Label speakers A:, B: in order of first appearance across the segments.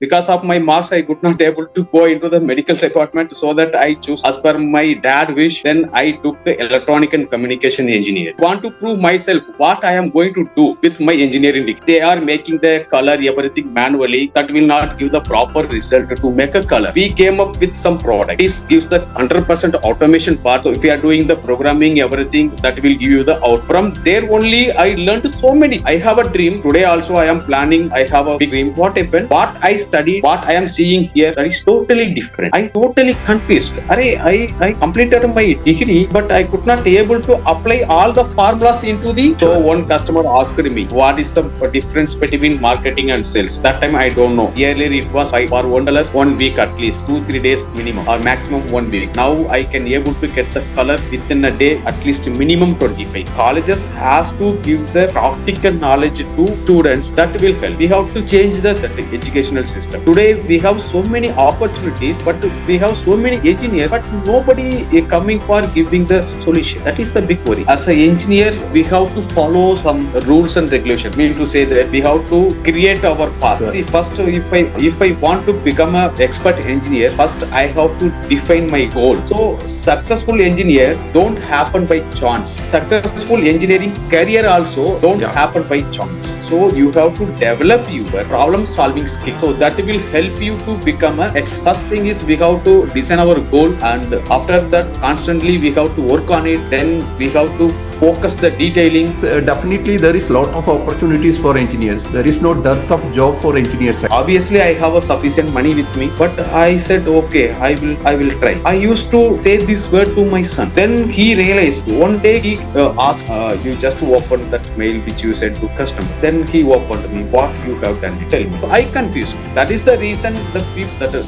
A: because of my marks I could not able to go into the medical department, so that I choose as per my dad wish. Then I took the electronic and communication engineer. Want to prove myself what I am going to do with my engineering degree. They are making the color everything manually, that will not give the proper result to make a color. We came up with some product. This gives the 100% automation part. So if you are doing the programming everything, that will give you the out. From there only I learned so many. I have a dream today also. I am planning, I have a big dream. What happened, what I studied, what I am seeing here, that is totally different. I totally confused. I completed my degree, but I could not able to apply all the formulas into the. So one customer asked me, what is the difference between marketing and sales? That time I don't know. Earlier it was for $1 1 week, at least 2-3 days minimum, or maximum 1 week. Now I can able to get the color within a day, at least minimum 25. Colleges has to give the practical knowledge to students. That will help. We have to change the educational system. Today we have so many opportunities, but we have so many engineers, but nobody is coming for giving the solution. That is the big worry. As an engineer, we have to follow some rules and regulations. Mean to say that we have to create our path. Sure. See, first if I want to become an expert engineer, first I have to define my goal. So successful engineer don't happen by chance. Successful engineering career also don't happen by chance. So you have to develop your problem solving skill. So that will help you to become a expert. First thing is we have to design our goal, and after that constantly we have to work on it. Then we have to focus the detailing.
B: Definitely there is lot of opportunities for engineers. There is no dearth of job for engineers.
A: Obviously I have a sufficient money with me, but I said okay, I will try. I used to say this word to my son. Then he realized. One day he asked, you just opened that mail which you sent to customer. Then he opened me, what you have done, tell me. I confused. That is the reason that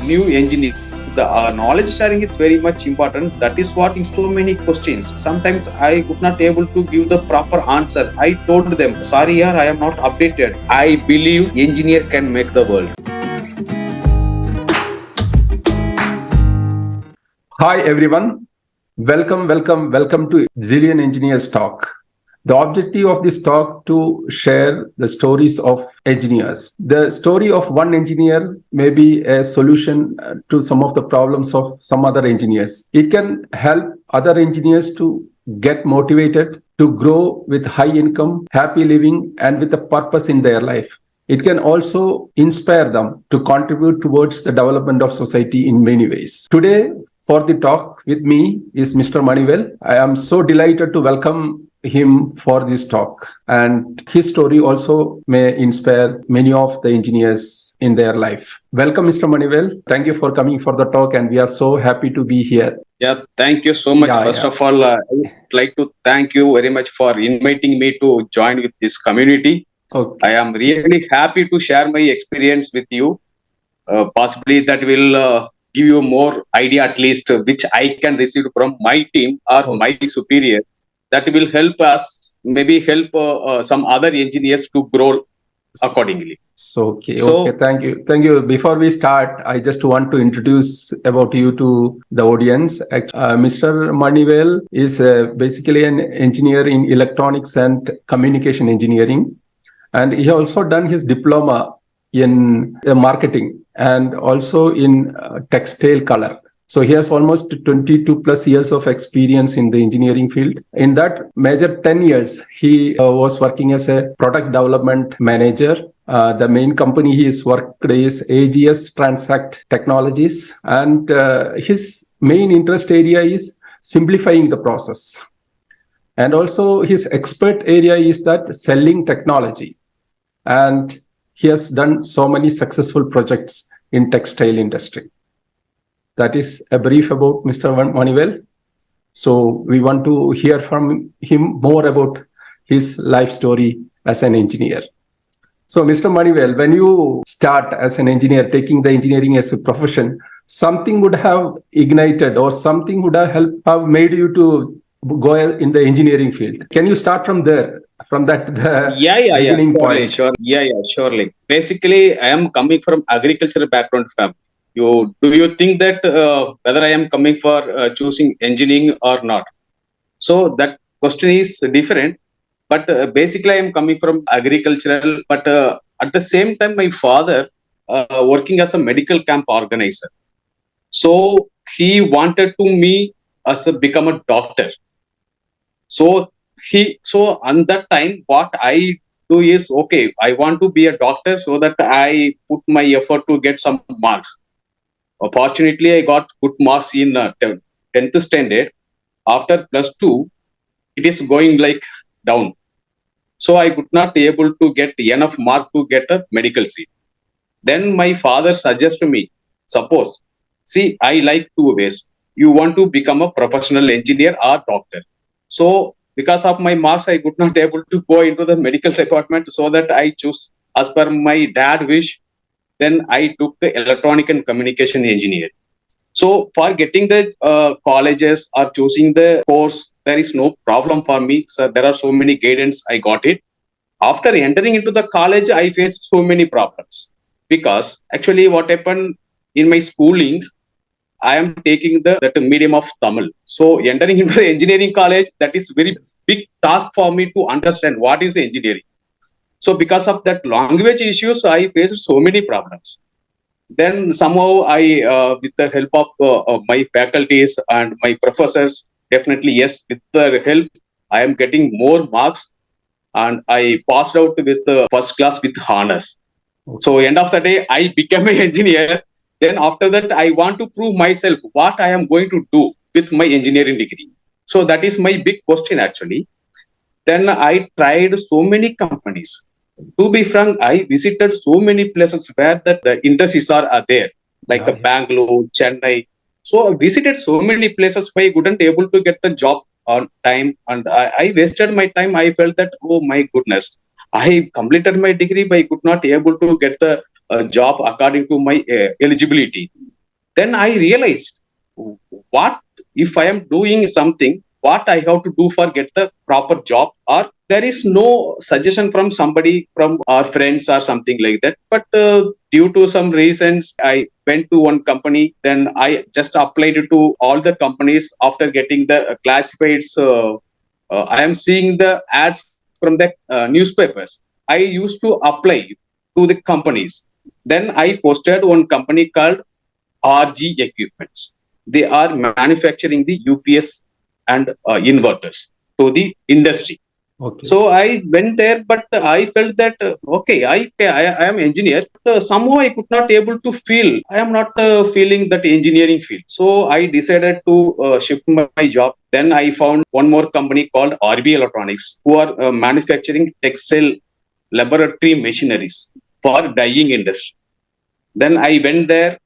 A: new engineer, the knowledge sharing is very much important. That is what in so many questions. Sometimes I could not able to give the proper answer. I told them, sorry yaar, I am not updated. I believe engineer can make the world.
B: Hi everyone. Welcome to Zillion Engineers Talk. The objective of this talk to share the stories of engineers. The story of one engineer may be a solution to some of the problems of some other engineers. It can help other engineers to get motivated, to grow with high income, happy living, and with a purpose in their life. It can also inspire them to contribute towards the development of society in many ways. Today, for the talk with me is Mr. Manivel. I am so delighted to welcome him for this talk, and his story also may inspire many of the engineers in their life. Welcome, Mr. Manivel. Thank you for coming for the talk, and we are so happy to be here.
A: Yeah, thank you so much. First of all, I would like to thank you very much for inviting me to join with this community. Okay. I am really happy to share my experience with you. Possibly that will give you more idea, at least which I can receive from my team or my superior. That will help us, maybe help some other engineers to grow accordingly.
B: Okay. Thank you. Before we start, I just want to introduce about you to the audience. Mr. Manivel is basically an engineer in electronics and communication engineering, and he also done his diploma in marketing and also in textile color. So he has almost 22 plus years of experience in the engineering field. In that major 10 years, he was working as a product development manager. The main company he has worked is AGS Transact Technologies. And his main interest area is simplifying the process. And also his expert area is that selling technology. And he has done so many successful projects in textile industry. That is a brief about Mr. Manivel. So we want to hear from him more about his life story as an engineer. So Mr. Manivel, when you start as an engineer, taking the engineering as a profession, something would have ignited or something would have made you to go in the engineering field. Can you start from there? From that beginning point?
A: Surely. Basically, I am coming from agricultural background family. Do you think that whether I am coming for choosing engineering or not? So that question is different. But basically, I am coming from agricultural. But at the same time, my father working as a medical camp organizer. So he wanted to me as a become a doctor. So on that time, what I do is, okay, I want to be a doctor, so that I put my effort to get some marks. Fortunately, I got good marks in 10th standard. After plus two, it is going like down. So I could not able to get enough mark to get a medical seat. Then my father suggested me, suppose, see, I like two ways. You want to become a professional engineer or doctor. So because of my marks, I could not able to go into the medical department, so that I choose as per my dad wish. Then I took the electronic and communication engineer. So for getting the colleges or choosing the course, there is no problem for me. So there are so many guidance. I got it. After entering into the college, I faced so many problems, because actually what happened in my schooling, I am taking the that medium of Tamil. So entering into the engineering college, that is very big task for me to understand what is engineering. So because of that language issues, I faced so many problems. Then somehow with the help of my faculties and my professors, definitely yes, with their help, I am getting more marks, and I passed out with first class with honors. So end of the day, I became an engineer. Then after that, I want to prove myself what I am going to do with my engineering degree. So that is my big question actually. Then I tried so many companies. To be frank, I visited so many places where the industries are there, like
B: Yeah, yeah.
A: Bangalore, Chennai. So I visited so many places where I couldn't able to get the job on time, and I wasted my time. I felt that, oh my goodness, I completed my degree, but I could not able to get the job according to my eligibility. Then I realized, what if I am doing something, what I have to do for get the proper job, or there is no suggestion from somebody from our friends or something like that. But due to some reasons, I went to one company. Then I just applied to all the companies. After getting the classifieds, I am seeing the ads from the newspapers. I used to apply to the companies. Then I posted one company called RG equipments. They are manufacturing the UPS and inverters to the industry.
B: Okay.
A: So I went there, but I felt that okay, I am engineer. But, somehow I could not able to feel. I am not feeling that engineering field. So I decided to shift my job. Then I found one more company called RB Electronics, who are manufacturing textile laboratory machineries for dyeing industry. Then I went there.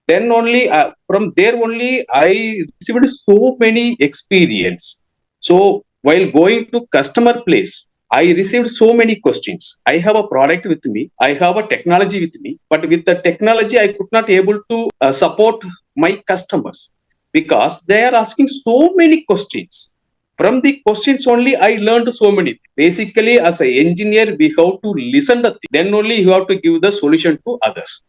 A: Then only from there only I received so many experience. So while going to customer place, I received so many questions. I have a product with me, I have a technology with me, but with the technology I could not able to support my customers, because they are asking so many questions. From the questions only I learned so many. Basically, as an engineer, we have to listen the thing, then only you have to give the solution to others.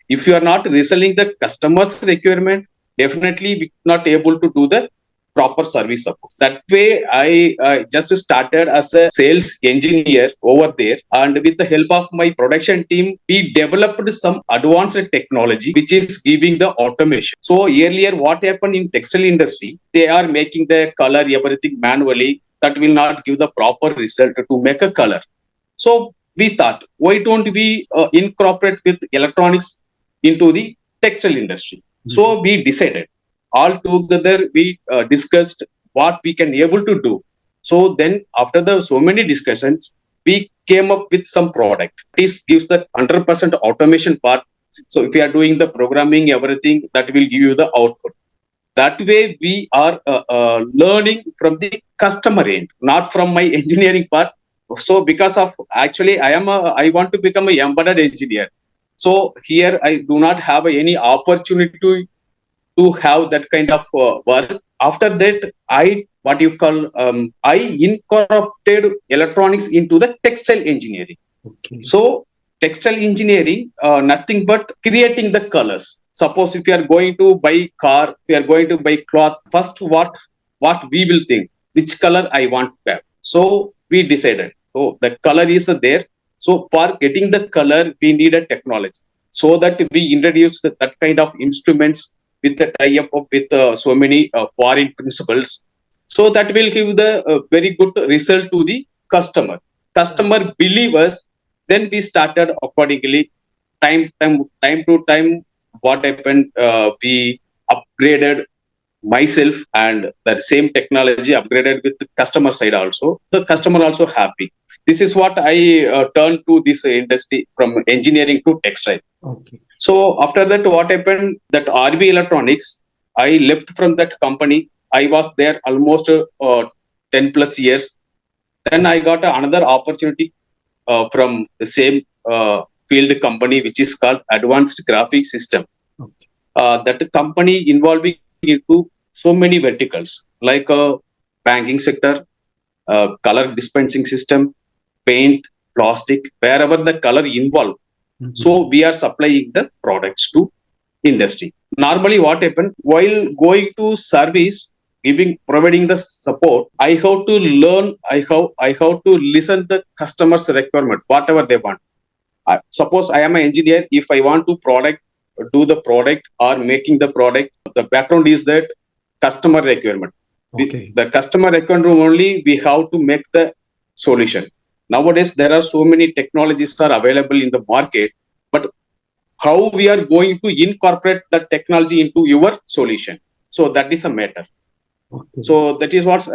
A: If you are not reselling the customer's requirement, definitely we not able to do the proper service support. That way I just started as a sales engineer over there, and with the help of my production team, we developed some advanced technology which is giving the automation. So earlier what happened in textile industry, they are making the color everything manually. That will not give the proper result to make a color. So we thought, why don't we incorporate with electronics into the textile industry? So
B: Mhm.
A: we decided, all together we discussed what we can able to do. So then after the so many discussions, we came up with some product. This gives the 100% automation part. So if you are doing the programming everything, that will give you the output. That way we are learning from the customer end, not from my engineering part. So because of, actually I want to become a embedded engineer. So here I do not have any opportunity to have that kind of work. After that, I what you call I incorporated electronics into the textile engineering.
B: Okay.
A: So textile engineering, nothing but creating the colors. Suppose if you are going to buy car, if you are going to buy cloth, first what we will think, which color I want to have. So we decided. So the color is there. So for getting the color, we need a technology. so that we introduced that kind of instruments with the tie-up with so many foreign principles. So that will give the very good result to the customer. Customer believe us, then we started accordingly. Time to time, what happened? We upgraded myself and that same technology upgraded with the customer side also. The customer also happy. This is what I turned to this industry from engineering to textile.
B: Okay.
A: So after that, what happened? That RB Electronics, I left from that company. I was there almost 10 plus years. Then I got another opportunity from the same field company, which is called Advanced Graphic System.
B: Okay.
A: That company involving into so many verticals like banking sector, color dispensing system, paint, plastic, wherever the color involved. So we are supplying the products to industry. Normally, what happened while going to service, providing the support, I have to learn. I have to listen the customer's requirement, whatever they want. Suppose I am an engineer. If I want to do the product or making the product, the background is that customer requirement.
B: Okay.
A: The customer requirement only we have to make the solution. Nowadays, there are so many technologies are available in the market, but how we are going to incorporate the technology into your solution. So that is a matter.
B: Okay.
A: So that is what's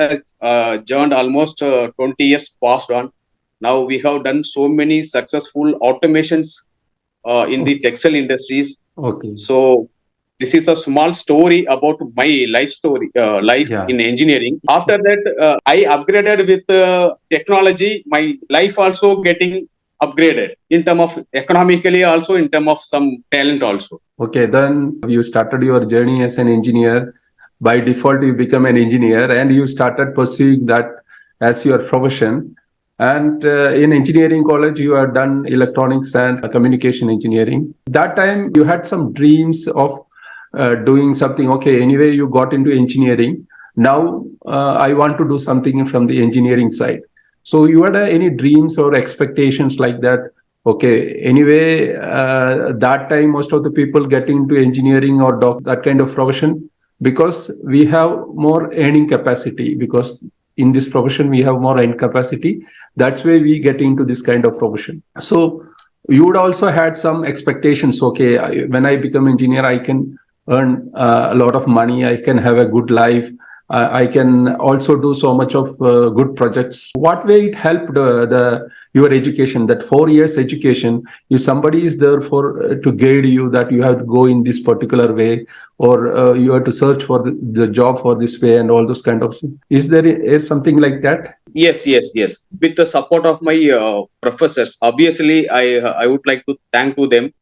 A: journey almost 20 years passed on. Now we have done so many successful automations in the textile industries.
B: Okay.
A: So this is a small story about my life
B: Yeah.
A: in engineering. After that, I upgraded with technology. My life also getting upgraded in terms of economically, also in terms of some talent also.
B: Okay, then you started your journey as an engineer. By default, you become an engineer and you started pursuing that as your profession. And in engineering college, you have done electronics and communication engineering. That time, you had some dreams of doing something. Okay, anyway, you got into engineering. Now, I want to do something from the engineering side. So, you had any dreams or expectations like that? Okay, anyway, that time most of the people get into engineering or that kind of profession because we have more earning capacity, because in this profession we have more earning capacity. That's why we get into this kind of profession. So you would also had some expectations. Okay, when I become engineer, I can earn a lot of money. I can have a good life. I can also do so much of good projects. What way it helped your education, that 4 years education? If somebody is there for to guide you that you have to go in this particular way, or you have to search for the job for this way and all those kind of things. Is something like that?
A: Yes. With the support of my professors, obviously, I would like to thank to them.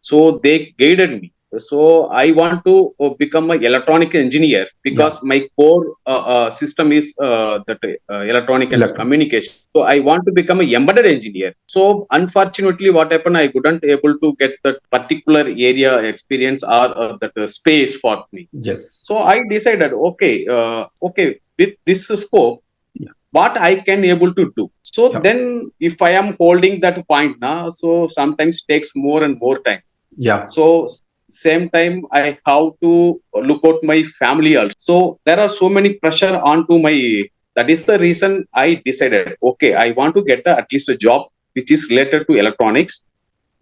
A: So they guided me. So I want to become an electronic engineer because my core system is that electronic and
B: Electronics.
A: communication. So I want to become an embedded engineer. So unfortunately, what happened? I couldn't able to get that particular area experience or that space for me.
B: Yes.
A: So I decided, okay, with this scope, what I can able to do. So then if I am holding that point now, so sometimes takes more and more time.
B: Yeah.
A: So same time I have to look out my family also. So there are so many pressure onto my. That is the reason I decided. Okay, I want to get at least a job which is related to electronics.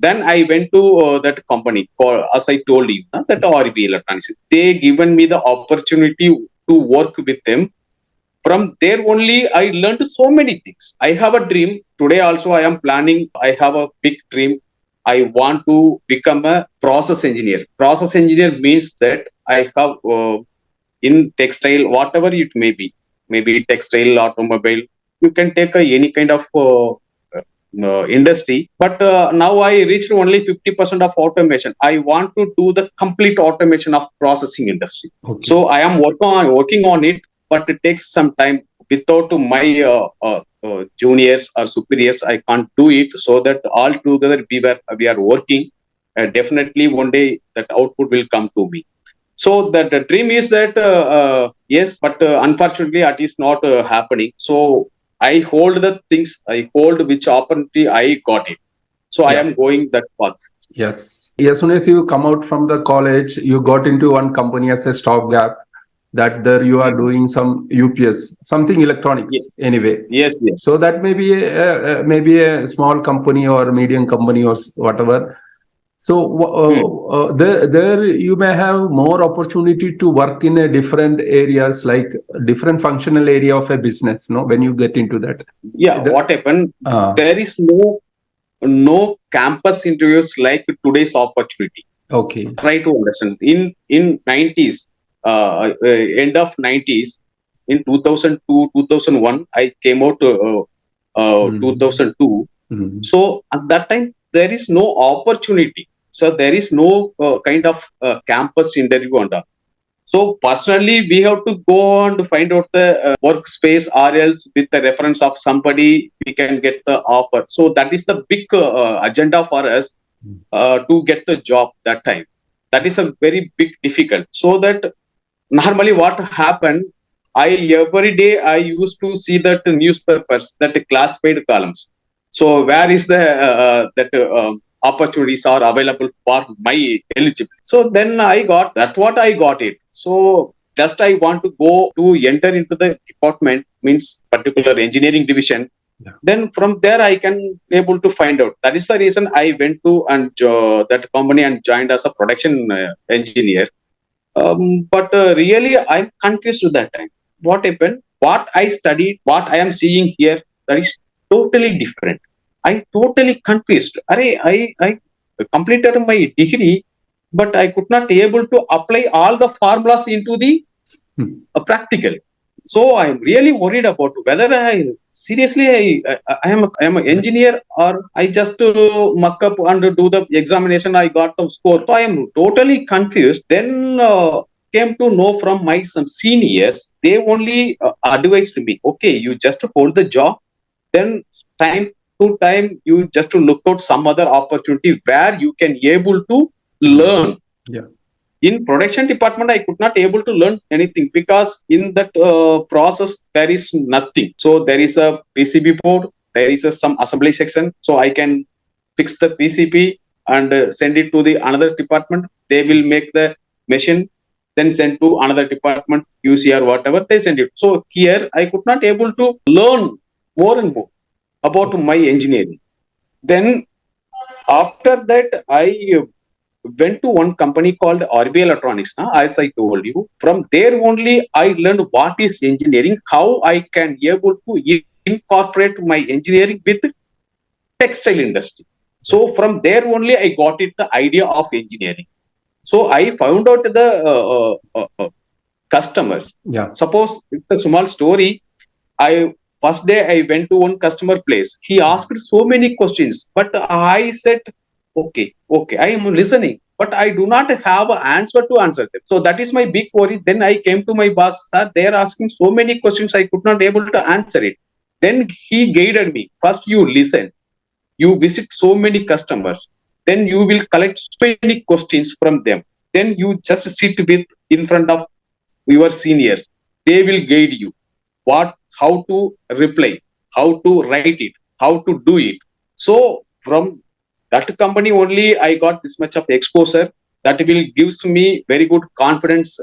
A: Then I went to that company called, as I told you, that RB Electronics. They given me the opportunity to work with them. From there only, I learned so many things. I have a dream. Today also, I am planning. I have a big dream. I want to become a process engineer. Process engineer means that I have in textile, whatever it may be, maybe textile, automobile. You can take any kind of industry. But now I reached only 50% of automation. I want to do the complete automation of processing industry.
B: Okay.
A: So I am working on it, but it takes some time. Without my juniors or superiors, I can't do it. So that all together we are working. Definitely one day that output will come to me. So the dream is that yes, but unfortunately it is not happening. So I hold the things, I hold which opportunity I got it. So I am going that path.
B: Yes. As soon as you come out from the college, you got into one company as a stopgap. That there you are doing some UPS, something
A: Ye-
B: electronics anyway.
A: Yes, yes.
B: So that may be maybe a small company or medium company or whatever. So
A: Hmm.
B: there you may have more opportunity to work in a different areas, like different functional area of a business. No, when you get into that.
A: Yeah,
B: The,
A: what happened?
B: uh,
A: There is no campus interviews like today's opportunity.
B: okay.
A: Try to understand. In 90s, end of 90s, in 2002, 2001, I came out 2002.
B: Mm.
A: So at that time, there is no opportunity. So there is no kind of campus interview on that. So personally, we have to go and find out the workspace, or else with the reference of somebody, we can get the offer. So that is the big agenda for us to get the job that time. That is a very big difficult. So that normally what happened, I every day I used to see that newspapers, that classified columns. So where is the that opportunities are available for my eligibility. So then I got that, what I got it. So just I want to go to enter into the department, means particular engineering division.
B: Yeah.
A: Then from there I can able to find out. That is the reason I went to and that company and joined as a production engineer. But really, I'm confused at that time. What happened? What I studied, what I am seeing here, that is totally different. I totally confused. I completed my degree, but I could not able to apply all the formulas into the practical. So I'm really worried about whether I seriously I am an engineer, or I just muck up and do the examination. I got the score. So I am totally confused. Then came to know from my some seniors. They only advised me, okay, you just hold the job. Then time to time you just to look out some other opportunity where you can able to learn.
B: Yeah.
A: In production department I could not able to learn anything, because in that process there is nothing. So there is a PCB board, there is some assembly section, so I can fix the PCB and send it to the another department. They will make the machine, then send to another department, QC or whatever, they send it. So here I could not able to learn more and more about my engineering. Then after that I went to one company called RB Electronics. As I told you, from there only I learned what is engineering, how I can able to incorporate my engineering with textile industry. So
B: Yes.
A: from there only I got it the idea of engineering. So I found out the customers.
B: Yeah.
A: Suppose it's a small story. I first day I went to one customer place. He asked so many questions, but I said, okay, okay, I am listening, but I do not have an answer to answer them. So that is my big worry. Then I came to my boss, sir, they are asking so many questions, I could not able to answer it. Then he guided me. First, you listen, you visit so many customers, then you will collect so many questions from them. Then you just sit with in front of your seniors. They will guide you what, how to reply, how to write it, how to do it. So from that company only I got this much of exposure, that will gives me very good confidence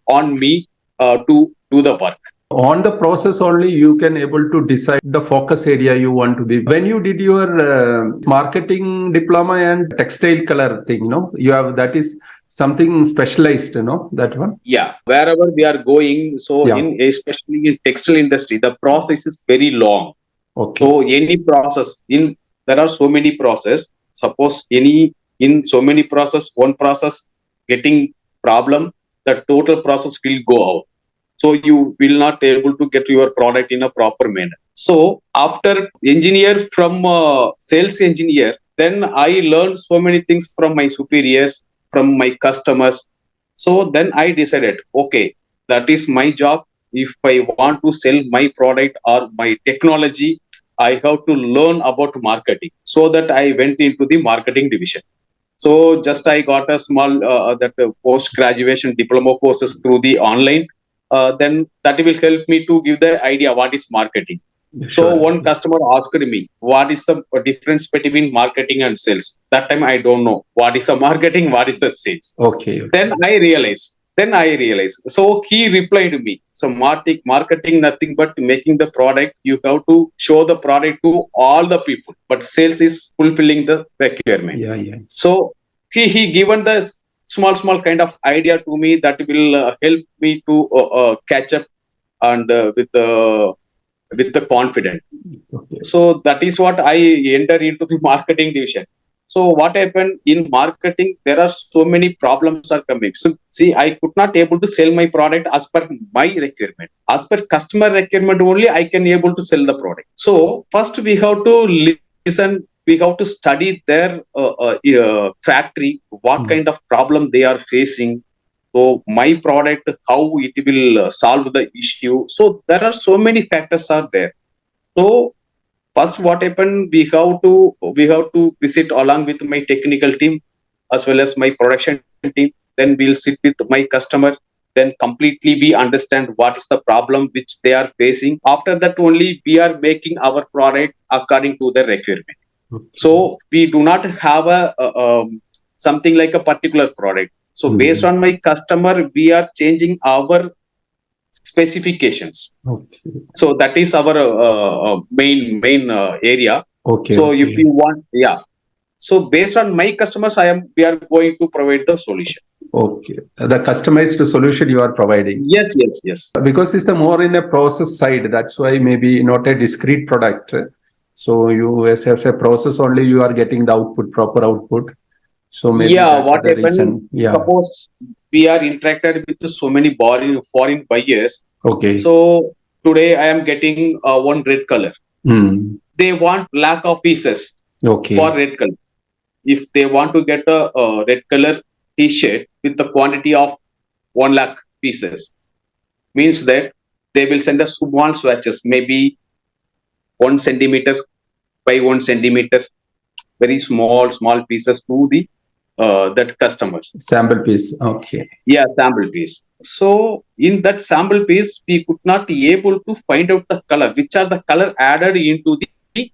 A: on me to do the work.
B: On the process only you can able to decide the focus area you want to be. When you did your marketing diploma and textile color thing, no, you have, that is something specialized, that one.
A: Yeah, wherever we are going, so
B: Yeah.
A: in especially in textile industry, the process is very long.
B: Okay.
A: So any process in, there are so many process. Suppose any in so many process, one process getting problem, the total process will go out. So you will not able to get your product in a proper manner. So after engineer from sales engineer, then I learned so many things from my superiors, from my customers. So then I decided, okay, that is my job. If I want to sell my product or my technology, I have to learn about marketing. So that I went into the marketing division. So just I got a small that post graduation diploma courses through the online. Then that will help me to give the idea what is marketing. So
B: Sure.
A: one customer asked me, what is the difference between marketing and sales? That time I don't know what is the marketing, what is the sales.
B: Okay.
A: Then I realized. So he replied to me. So marketing nothing but making the product. You have to show the product to all the people. But sales is fulfilling the requirement.
B: Yeah. Yes.
A: So he given the small kind of idea to me that will help me to catch up and with the confidence.
B: Okay.
A: So that is what I enter into the marketing division. So what happened in marketing? There are so many problems are coming. So see, I could not able to sell my product as per my requirement. As per customer requirement only, I can able to sell the product. So first we have to listen. We have to study their factory, what kind of problem they are facing. So my product, how it will solve the issue. So there are so many factors are there. So first what happened, we have to visit along with my technical team as well as my production team. Then we'll sit with my customer. Then completely we understand what is the problem which they are facing. After that only we are making our product according to the requirement.
B: Okay.
A: So we do not have something like a particular product. So based on my customer, we are changing our specifications.
B: Okay.
A: So that is our main area.
B: Okay.
A: So if you want, yeah. So based on my customers, we are going to provide the solution.
B: Okay. The customized solution you are providing.
A: Yes.
B: Because it's the more in a process side. That's why maybe not a discrete product. So you as a process only you are getting the output, proper output. So maybe
A: Yeah,
B: that's
A: what
B: the
A: happened?
B: reason. Yeah.
A: Suppose we are interacted with so many foreign buyers.
B: Okay.
A: So today I am getting one red color. They want lack of pieces
B: Okay.
A: for red color. If they want to get a red color T-shirt with the quantity of 1 lakh pieces, means that they will send us small swatches, maybe 1 centimeter by 1 centimeter, very small pieces to the that customers.
B: Sample piece. Okay.
A: Yeah, sample piece. So in that sample piece, we could not be able to find out the color, which are the color added into the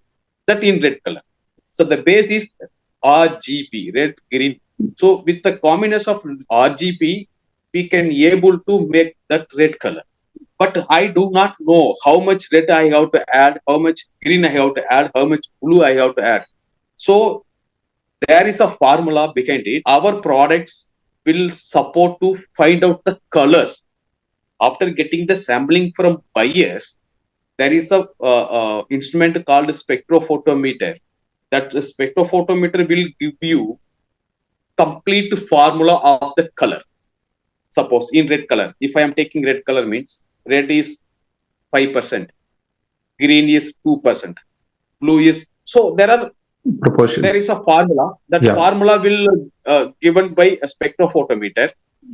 A: that in red color. So the base is RGB, red, green. So with the combination of RGB, we can able to make that red color. But I do not know how much red I have to add, how much green I have to add, how much blue I have to add. So there is a formula behind it. Our products will support to find out the colors. After getting the sampling from buyers, there is a instrument called spectrophotometer. That spectrophotometer will give you complete formula of the color. Suppose in red color, if I am taking red color means red is 5%, green is 2%, blue is, so
B: Proportions.
A: there is a formula. That formula will given by a spectrophotometer.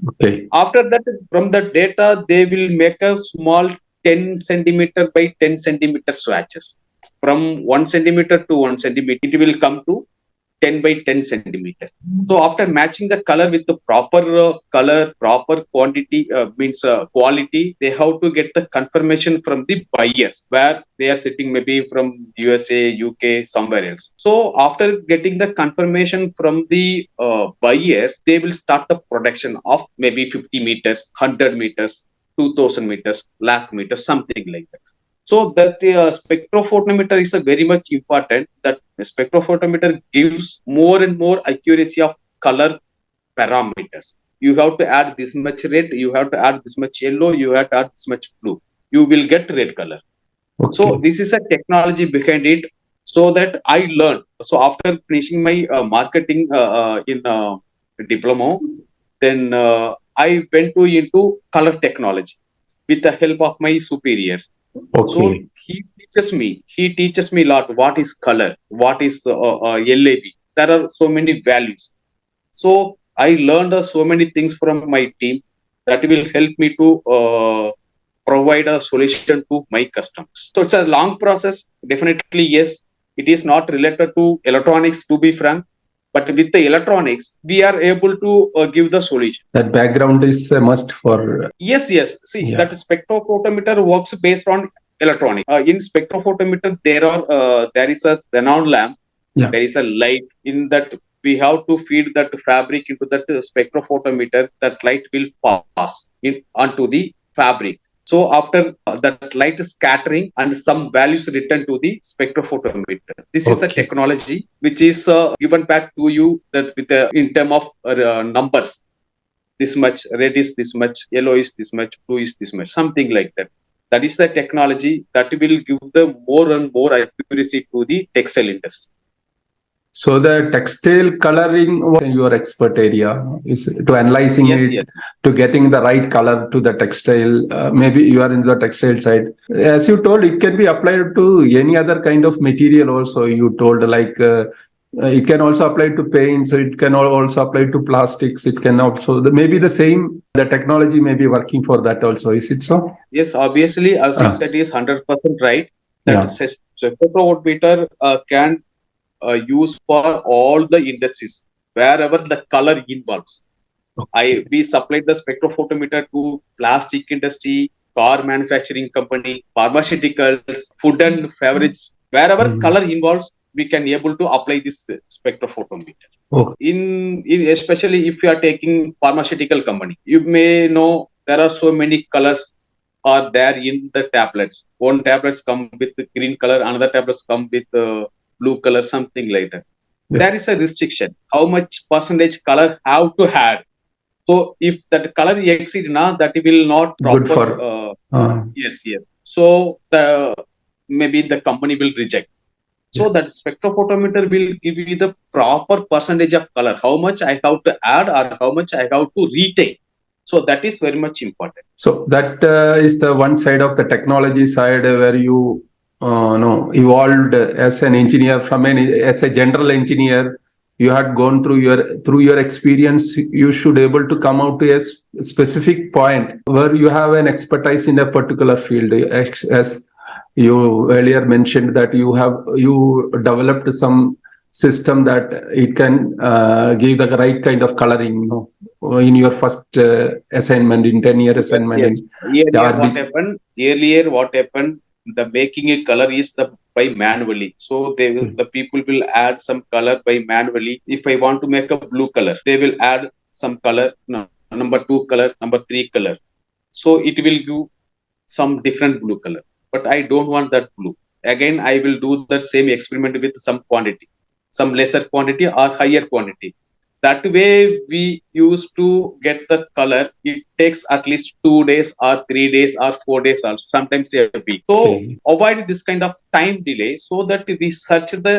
B: Okay.
A: After that, from the data, they will make a small 10 centimeter by 10 centimeter swatches. From 1 centimeter to 1 centimeter, it will come to 10 by 10 centimeter. So after matching the color with the proper color, proper quantity, means quality, they have to get the confirmation from the buyers where they are sitting, maybe from USA, UK, somewhere else. So after getting the confirmation from the buyers, they will start the production of maybe 50 meters, 100 meters, 2000 meters, lakh meters, something like that. So that spectrophotometer is a very much important. That spectrophotometer gives more and more accuracy of color parameters. You have to add this much red, you have to add this much yellow, you have to add this much blue. You will get red color.
B: Okay.
A: So this is a technology behind it. So that I learned. So after finishing my marketing in diploma, then I went into color technology with the help of my superiors.
B: Okay.
A: So he teaches me a lot. What is color? What is the LAB? There are so many values. So I learned so many things from my team that will help me to provide a solution to my customers. So it's a long process. Definitely, yes. It is not related to electronics, to be frank. But with the electronics, we are able to give the solution.
B: That background is a must for.
A: Yes. See, that spectrophotometer works based on electronic. In spectrophotometer, there is a xenon lamp.
B: Yeah.
A: There is a light in that. We have to feed that fabric into that spectrophotometer. That light will pass in onto the fabric. So after that light is scattering and some values return to the spectrophotometer. This is a
B: Okay.
A: technology which is given back to you that with in term of numbers. This much red is this much, yellow is this much, blue is this much, something like that. That is the technology that will give the more and more accuracy to the textile industry.
B: So the textile coloring was your expert area, is to analyzing
A: Yes,
B: it,
A: yes,
B: to getting the right color to the textile. Maybe you are in the textile side. As you told, it can be applied to any other kind of material also. You told like it can also apply to paint, so it can also apply to plastics. It can also maybe the same. The technology may be working for that also. Is it so?
A: yes. Obviously, as you
B: Ah,
A: said, is 100% right. That
B: yeah.
A: spectrophotometer can use for all the industries wherever the color involves.
B: Okay.
A: We supplied the spectrophotometer to plastic industry, car manufacturing company, pharmaceuticals, food and beverage. Wherever
B: Mm.
A: color involves, we can able to apply this spectrophotometer.
B: Oh,
A: In especially if you are taking pharmaceutical company, you may know there are so many colors are there in the tablets. One tablets come with the green color, another tablets come with blue color, something like that.
B: yeah.
A: There is a restriction how much percentage color have to add. So if that color exceed now, that will not
B: Good
A: proper.
B: for.
A: Yes, yes. So the maybe the company will reject. So that
B: Yes.
A: spectrophotometer will give you the proper percentage of color, how much I have to add or how much I have to retain. So that is very much important.
B: So that is the one side of the technology side where you know evolved as an engineer from an as a general engineer. You had gone through your experience. You should able to come out to a specific point where you have an expertise in a particular field. As you earlier mentioned that you developed some system that it can give the right kind of coloring. You know, in your first assignment in 10-year
A: Yes,
B: assignment
A: yes.
B: in the
A: Earlier what
B: RD.
A: happened? Earlier what happened? The making a color is the by manually. So the people will add some color by manually. If I want to make a blue color, they will add some color. No, number two color, number three color. So it will give some different blue color. But I don't want that blue. Again, I will do the same experiment with some quantity, some lesser quantity or higher quantity. That way we used to get the color. It takes at least 2 days or 3 days or 4 days or sometimes a week. So
B: Okay.
A: avoid this kind of time delay so that we search the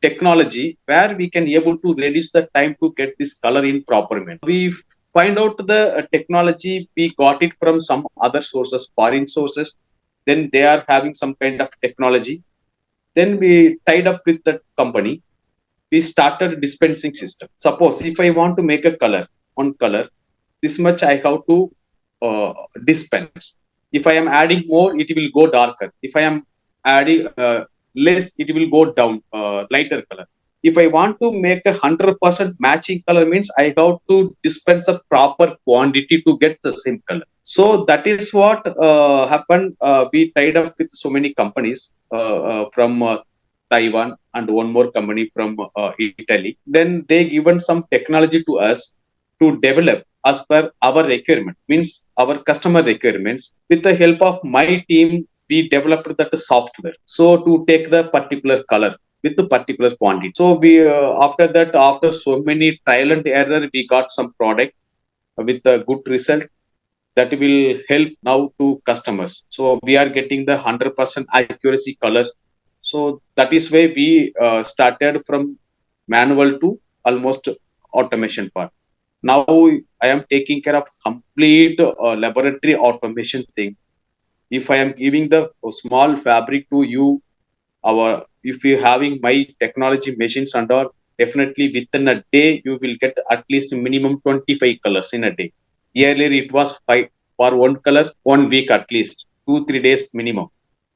A: technology where we can able to reduce the time to get this color in proper manner. We find out the technology, we got it from some other sources, foreign sources. Then they are having some kind of technology. Then we tied up with the company. We started dispensing system. Suppose if I want to make a color, one color, this much I have to uh, dispense. If I am adding more, it will go darker. If I am adding less, it will go down, lighter color. If I want to make 100% matching color, means I have to dispense a proper quantity to get the same color. So that is what happened. We tied up with so many companies from Taiwan and one more company from Italy. Then they given some technology to us to develop as per our requirement, means our customer requirements. With the help of my team, we developed that software. So to take the particular color with the particular quantity. So we after that, after so many trial and error, we got some product with a good result that will help now to customers. So we are getting the 100% accuracy colors. So that is why we started from manual to almost automation part. Now I am taking care of complete laboratory automation thing. If I am giving the small fabric to you, our if you having my technology machines and all, definitely within a day you will get at least minimum 25 colors in a day. Earlier it was five for one color, 1 week at least, 2 3 days minimum,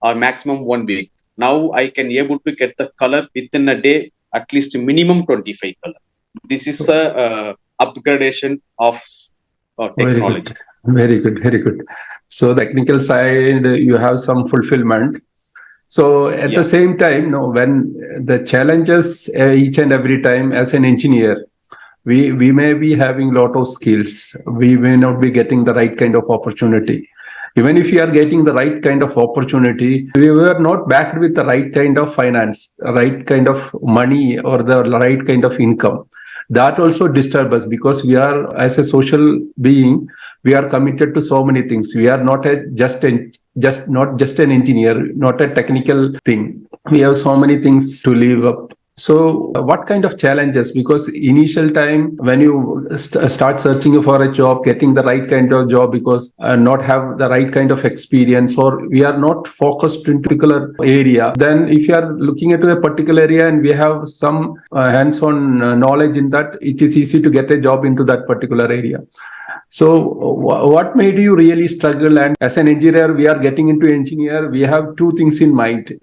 A: or maximum 1 week. Now I can able to get the color within a day, at least minimum 25 color. This is a upgradation of
B: Very good.
A: technology.
B: Very good, very good. So technical side, you have some fulfillment. So at the
A: Yeah.
B: same time, no, when the challenges each and every time as an engineer, we may be having lot of skills. We may not be getting the right kind of opportunity. Even if we are getting the right kind of opportunity, we were not backed with the right kind of finance, right kind of money, or the right kind of income. That also disturbs us because we are, as a social being, we are committed to so many things. We are not just not just an engineer, not a technical thing. We have so many things to live up. So what kind of challenges? Because initial time when you start searching for a job, getting the right kind of job, because not have the right kind of experience, or we are not focused in particular area, then if you are looking into a particular area and we have some hands-on knowledge in that, it is easy to get a job into that particular area. So, what made you really struggle? And as an engineer, we are getting into engineer. We have two things in mind.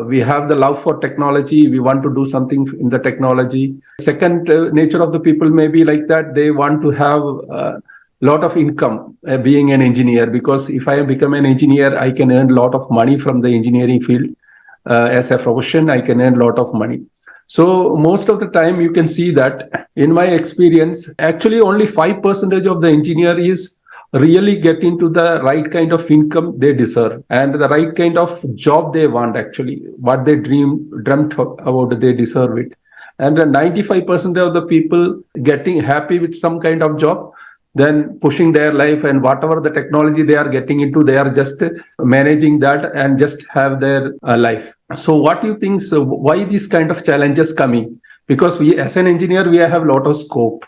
B: We have the love for technology. We want to do something in the technology. Second, nature of the people may be like that. They want to have a lot of income being an engineer, because if I become an engineer, I can earn a lot of money from the engineering field. As a profession, I can earn a lot of money. So most of the time you can see that in my experience, actually only 5% of the engineer is really get into the right kind of income they deserve and the right kind of job they want, actually what they dreamt about, they deserve it. And 95% of the people getting happy with some kind of job, then pushing their life, and whatever the technology they are getting into, they are just managing that and just have their life. So what do you think, so why these kind of challenges coming? Because we as an engineer, we have a lot of scope.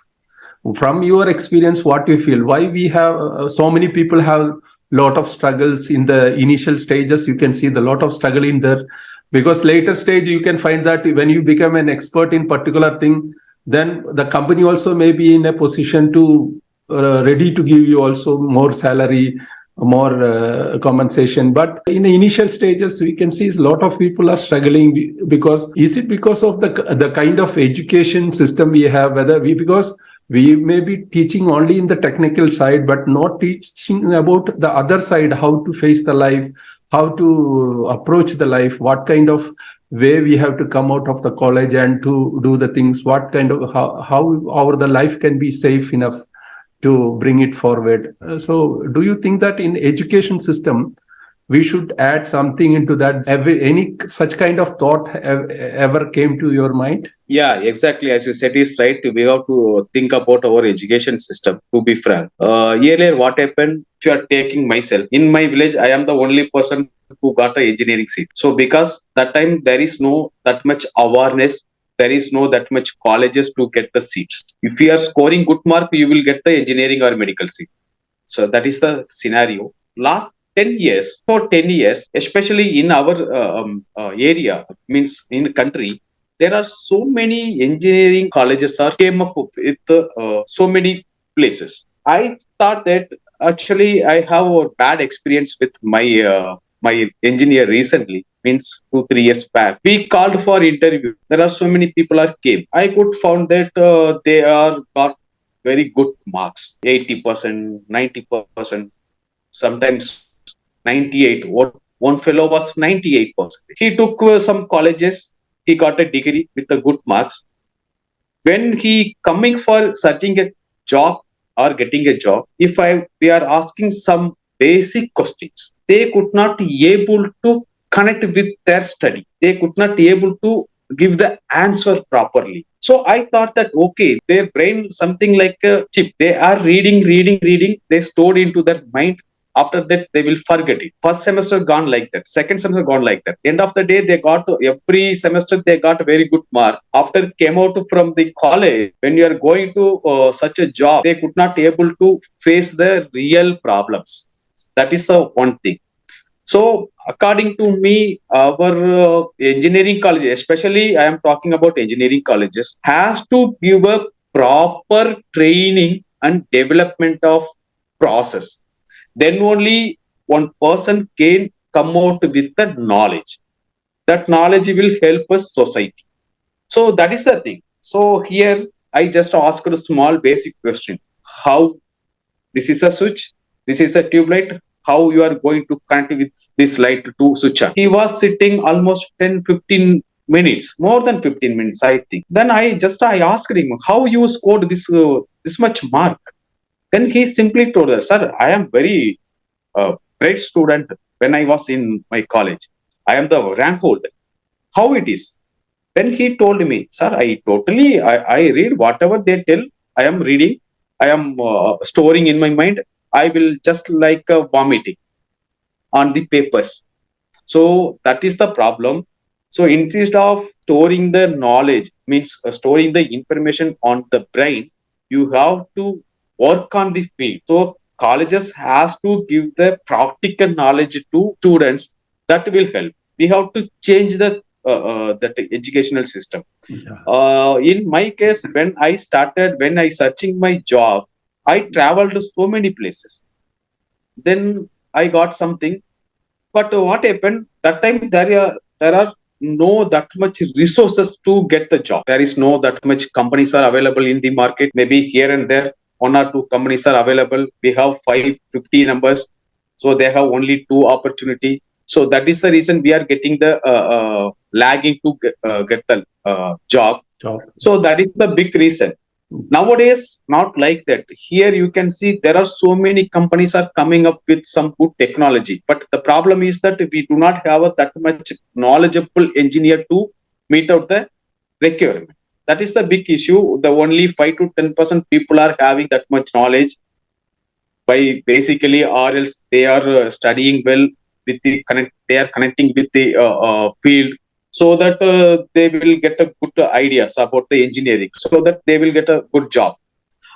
B: From your experience, what do you feel, why we have so many people have lot of struggles in the initial stages? You can see the lot of struggle in there, because later stage you can find that when you become an expert in particular thing, then the company also may be in a position to ready to give you also more salary, more compensation. But in the initial stages we can see a lot of people are struggling, because is it because of the kind of education system we have, whether we, because we may be teaching only in the technical side but not teaching about the other side, how to face the life, how to approach the life, what kind of way we have to come out of the college and to do the things, what kind of how our the life can be safe enough to bring it forward. So do you think that in education system we should add something into that? Any such kind of thought ever came to your mind?
A: Yeah, exactly. As you said, is right. We have to think about our education system. To be frank, earlier what happened? If you are taking myself in my village, I am the only person who got a engineering seat. So because that time there is no that much awareness, there is no that much colleges to get the seats. If you are scoring good mark, you will get the engineering or medical seat. So that is the scenario. Last 10 years, for 10 years, especially in our area, means in the country, there are so many engineering colleges are came up with so many places. I thought that actually I have a bad experience with my engineer recently. Means 2 3 years back, we called for interview. There are so many people are came. I could found that they are got very good marks, 80%, 90%, sometimes 98. One fellow was 98%. He took some colleges, he got a degree with the good marks. When he coming for searching a job or getting a job, if we are asking some basic questions, they could not able to connect with their study. They could not able to give the answer properly. So I thought that okay, their brain something like a chip. They are reading. They stored into their mind. After that, they will forget it. First semester gone like that. Second semester gone like that. End of the day, they got every semester they got very good mark. After came out from the college, when you are going to such a job, they could not able to face the real problems. That is the one thing. So, according to me, our engineering colleges, especially I am talking about engineering colleges, has to give a proper training and development of process. Then only one person can come out with the knowledge. That knowledge will help us society. So that is the thing. So here I just asked a small basic question: how this is a switch? This is a tube light. How you are going to connect with this light to switch on? He was sitting almost 10-15 minutes, more than 15 minutes, I think. Then I asked him, how you scored this much mark? Then he simply told us, sir, I am very great student when I was in my college. I am the rank holder. How it is? Then he told me, sir, I read whatever they tell. I am reading. I am storing in my mind. I will just like vomiting on the papers. So that is the problem. So instead of storing the knowledge, means storing the information on the brain, you have to work on the field. So colleges has to give the practical knowledge to students. That will help. We have to change the that educational system.
B: Yeah.
A: In my case, when I searching my job, I traveled to so many places. Then I got something, but what happened that time? There are no that much resources to get the job. There is no that much companies are available in the market. Maybe here and there, one or two companies are available. We have 550 numbers, so they have only two opportunity. So that is the reason we are getting the lagging to get the job.
B: Job.
A: So that is the big reason. Nowadays, not like that. Here you can see there are so many companies are coming up with some good technology. But the problem is that we do not have that much knowledgeable engineer to meet out the requirement. That is the big issue. The only 5 to 10% people are having that much knowledge by basically, or else they are studying well with the connect. They are connecting with the field, so that they will get a good ideas about the engineering, so that they will get a good job.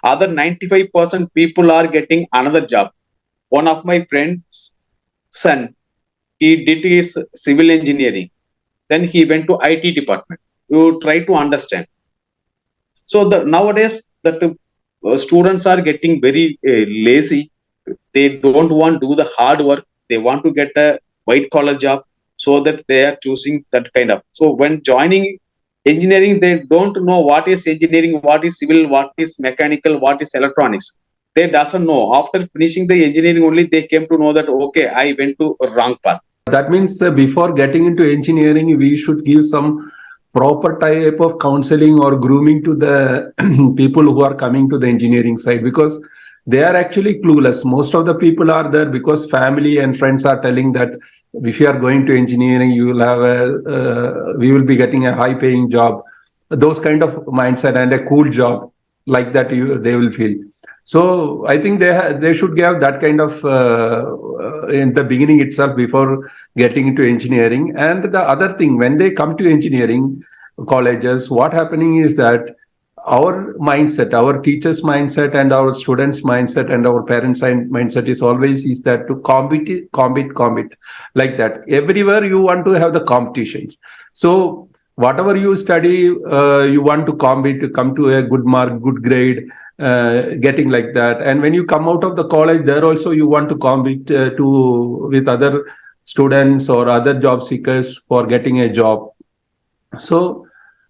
A: Other 95% people are getting another job. One of my friends' son, he did his civil engineering. Then he went to IT department. You try to understand. So the nowadays that students are getting very lazy. They don't want to do the hard work. They want to get a white collar job, so that they are choosing that kind of. So when joining engineering, they don't know what is engineering, what is civil, what is mechanical, what is electronics. They doesn't know. After finishing the engineering only, they came to know that okay, I went to a wrong path.
B: That means before getting into engineering, we should give some proper type of counseling or grooming to the people who are coming to the engineering side, because they are actually clueless. Most of the people are there because family and friends are telling that if you are going to engineering, you will have we will be getting a high paying job. Those kind of mindset and a cool job like that they will feel. So I think they should have that kind of in the beginning itself before getting into engineering. And the other thing, when they come to engineering colleges, what happening is that our mindset, our teachers' mindset, and our students' mindset, and our parents' mindset is that to compete, like that. Everywhere you want to have the competitions. So whatever you study, you want to compete, to come to a good mark, good grade, getting like that. And when you come out of the college, there also you want to compete with other students or other job seekers for getting a job. So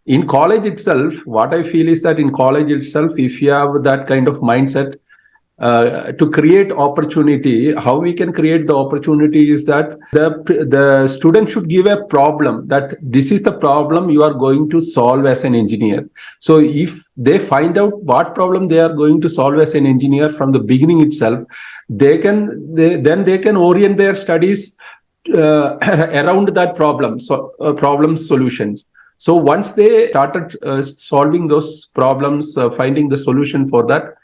B: in college itself, what I feel is that in college itself, if you have that kind of mindset, to create opportunity, how we can create the opportunity is that the student should give a problem, that this is the problem you are going to solve as an engineer. So if they find out what problem they are going to solve as an engineer from the beginning itself, then they can orient their studies around that problem, so problem solutions. So once they started solving those problems, finding the solution for that,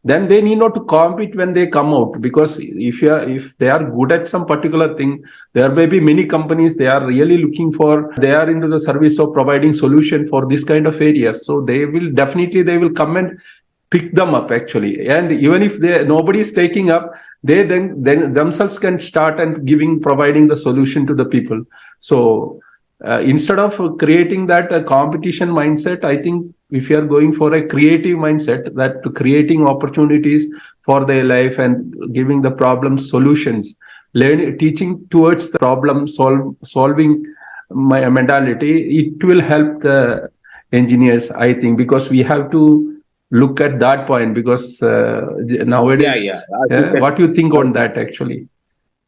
B: then they need not to compete when they come out, because if they are good at some particular thing, there may be many companies they are really looking for. They are into the service of providing solution for this kind of areas, so they will come and pick them up actually. And even if nobody is taking up, they then themselves can start and providing the solution to the people. So instead of creating that competition mindset, I think if you are going for a creative mindset, that to creating opportunities for their life and giving the problem solutions, teaching towards the problem solving mentality, it will help the engineers, I think, because we have to look at that point, because nowadays,
A: Yeah. As you said,
B: what do you think
A: uh,
B: on that actually?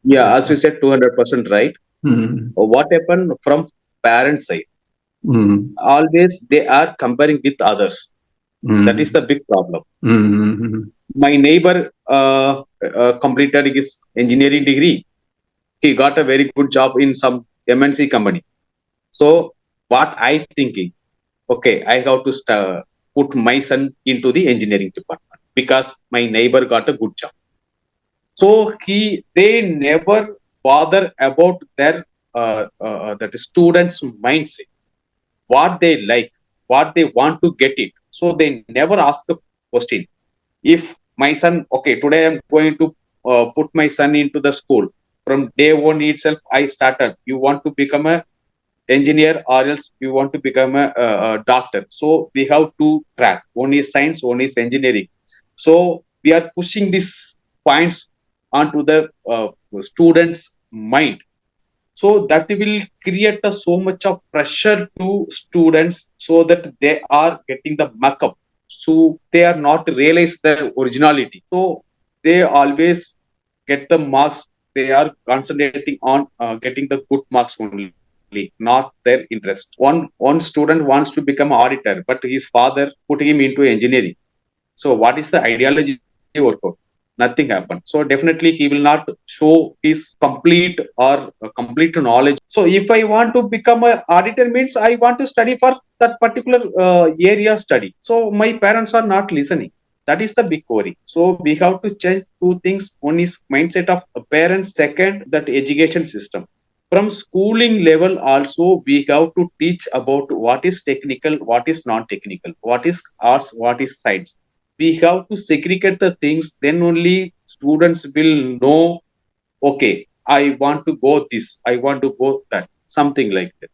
A: yeah, as you said, 200% right.
B: Mm,
A: What happened from parent side?
B: mm,
A: Always they are comparing with others. That is
B: mm,
A: the big problem.
B: mm,
A: My neighbor completed his engineering degree. He got a very good job in some MNC company. So what I thinking? Okay, I have to put my son into the engineering department because my neighbor got a good job. So they never bother about their that students' mindset, what they like, what they want to get it. So they never ask the question. If my son, okay, today I'm going to put my son into the school. From day one itself, I started. You want to become a engineer or else you want to become a doctor. So we have two track. One is science, one is engineering. So we are pushing these points onto the students' mind. So that will create so much of pressure to students so that they are getting the markup. So they are not realize their originality. So they always get the marks. They are concentrating on getting the good marks only, not their interest. One student wants to become an auditor, but his father put him into engineering. So what is the ideology work out? Nothing happened. So definitely he will not show his complete or complete knowledge. So if I want to become a auditor means I want to study for that particular area study. So my parents are not listening. That is the big worry. So we have to change two things. One is mindset of parents. Second, that education system. From schooling level also we have to teach about what is technical, what is non-technical, what is arts, what is science. We have to segregate the things, then only students will know, okay, I want to go this, I want to go that, something like that.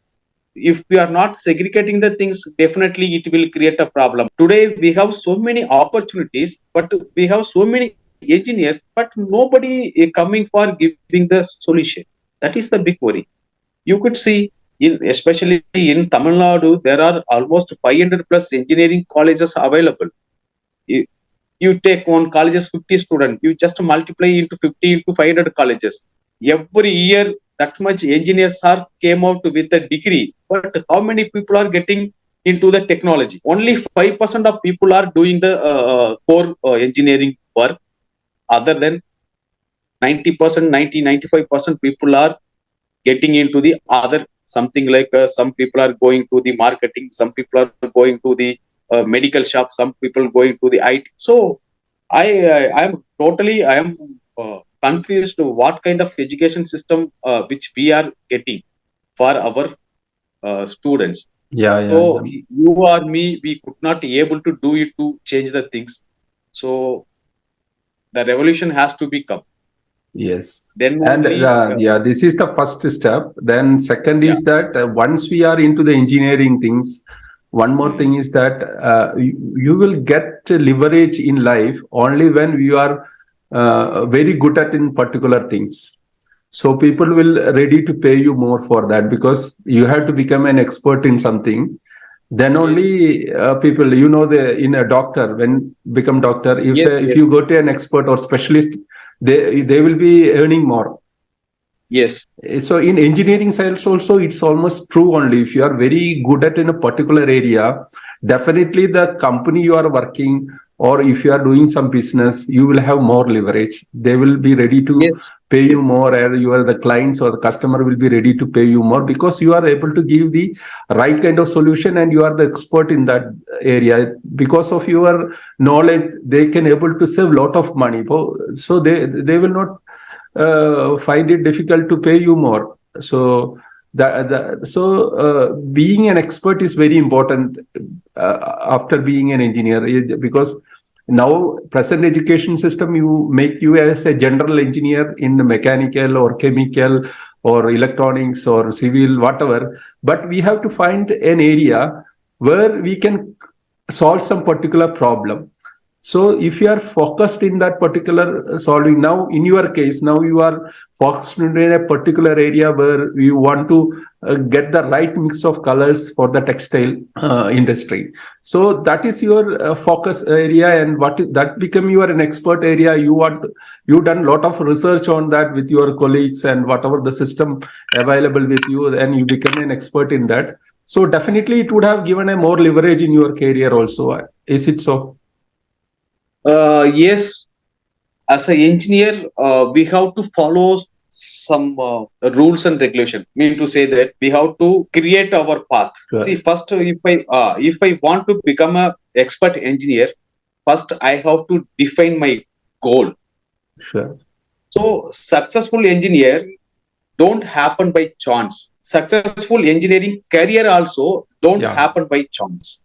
A: If we are not segregating the things, definitely it will create a problem. Today we have so many opportunities, but we have so many engineers, but nobody coming for giving the solution. That is the big worry. You could see, especially in Tamil Nadu, there are almost 500 plus engineering colleges available. You take one colleges 50 student, you just multiply into 50 into 500 colleges. Every year that much engineers are came out with a degree, but how many people are getting into the technology? Only
B: yes.
A: 5% of people are doing the core engineering work. Other than 90%, 90-95% people are getting into the other, something like some people are going to the marketing, some people are going to the medical shop, some people going to the IT. So I am totally, I am confused what kind of education system which we are getting for our students.
B: Yeah,
A: So
B: yeah, yeah.
A: you or me, we could not able to do it to change the things. So the revolution has to become.
B: Yes.
A: Then
B: And
A: only,
B: yeah, this is the first step. Then second
A: yeah.
B: is that once we are into the engineering things, one more
A: Mm.
B: thing is that you will get leverage in life only when you are very good at in particular things. So people will ready to pay you more for that, because you have to become an expert in something. Then
A: Yes.
B: only people, the in a doctor, when become doctor, if
A: Yes.
B: if
A: Yes.
B: you go to an expert or specialist, they will be earning more.
A: Yes.
B: So in engineering science also, it's almost true. Only if you are very good at in a particular area, definitely the company you are working, or if you are doing some business, you will have more leverage. They will be ready to
A: Yes.
B: pay
A: Yes.
B: you more, or you are the clients or the customer will be ready to pay you more, because you are able to give the right kind of solution and you are the expert in that area. Because of your knowledge, they can able to save lot of money. So they will not find it difficult to pay you more. So being an expert is very important after being an engineer, because now present education system you make you as a general engineer in mechanical or chemical or electronics or civil, whatever. But we have to find an area where we can solve some particular problem. So if you are focused in that particular solving, now in your case, now you are focused in a particular area where you want to get the right mix of colors for the textile industry. So that is your focus area, and that become your an expert area. You done lot of research on that with your colleagues and whatever the system available with you, and you become an expert in that. So definitely it would have given a more leverage in your career also. Is it so?
A: Yes, as an engineer, we have to follow some rules and regulation. Mean to say that we have to create our path.
B: Sure.
A: See, first, if I want to become a expert engineer, first I have to define my goal.
B: Sure.
A: So, successful engineer don't happen by chance. Successful engineering career also don't happen by chance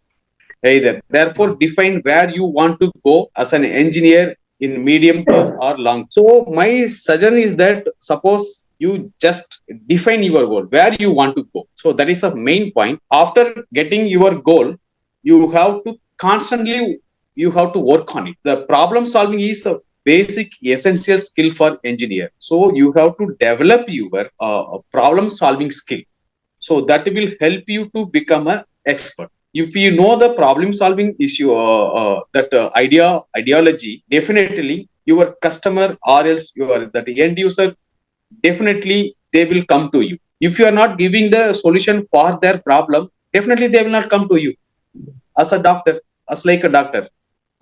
A: either. Therefore, define where you want to go as an engineer in medium term or long. So, my suggestion is that suppose you just define your goal, where you want to go. So, that is the main point. After getting your goal, you have to constantly you have to work on it. The problem solving is a basic essential skill for engineer. So, you have to develop your problem solving skill. So that will help you to become an expert. If you know the problem solving issue, that ideology, definitely your customer or else your that end user, definitely they will come to you. If you are not giving the solution for their problem, definitely they will not come to you. As a doctor, as like a doctor,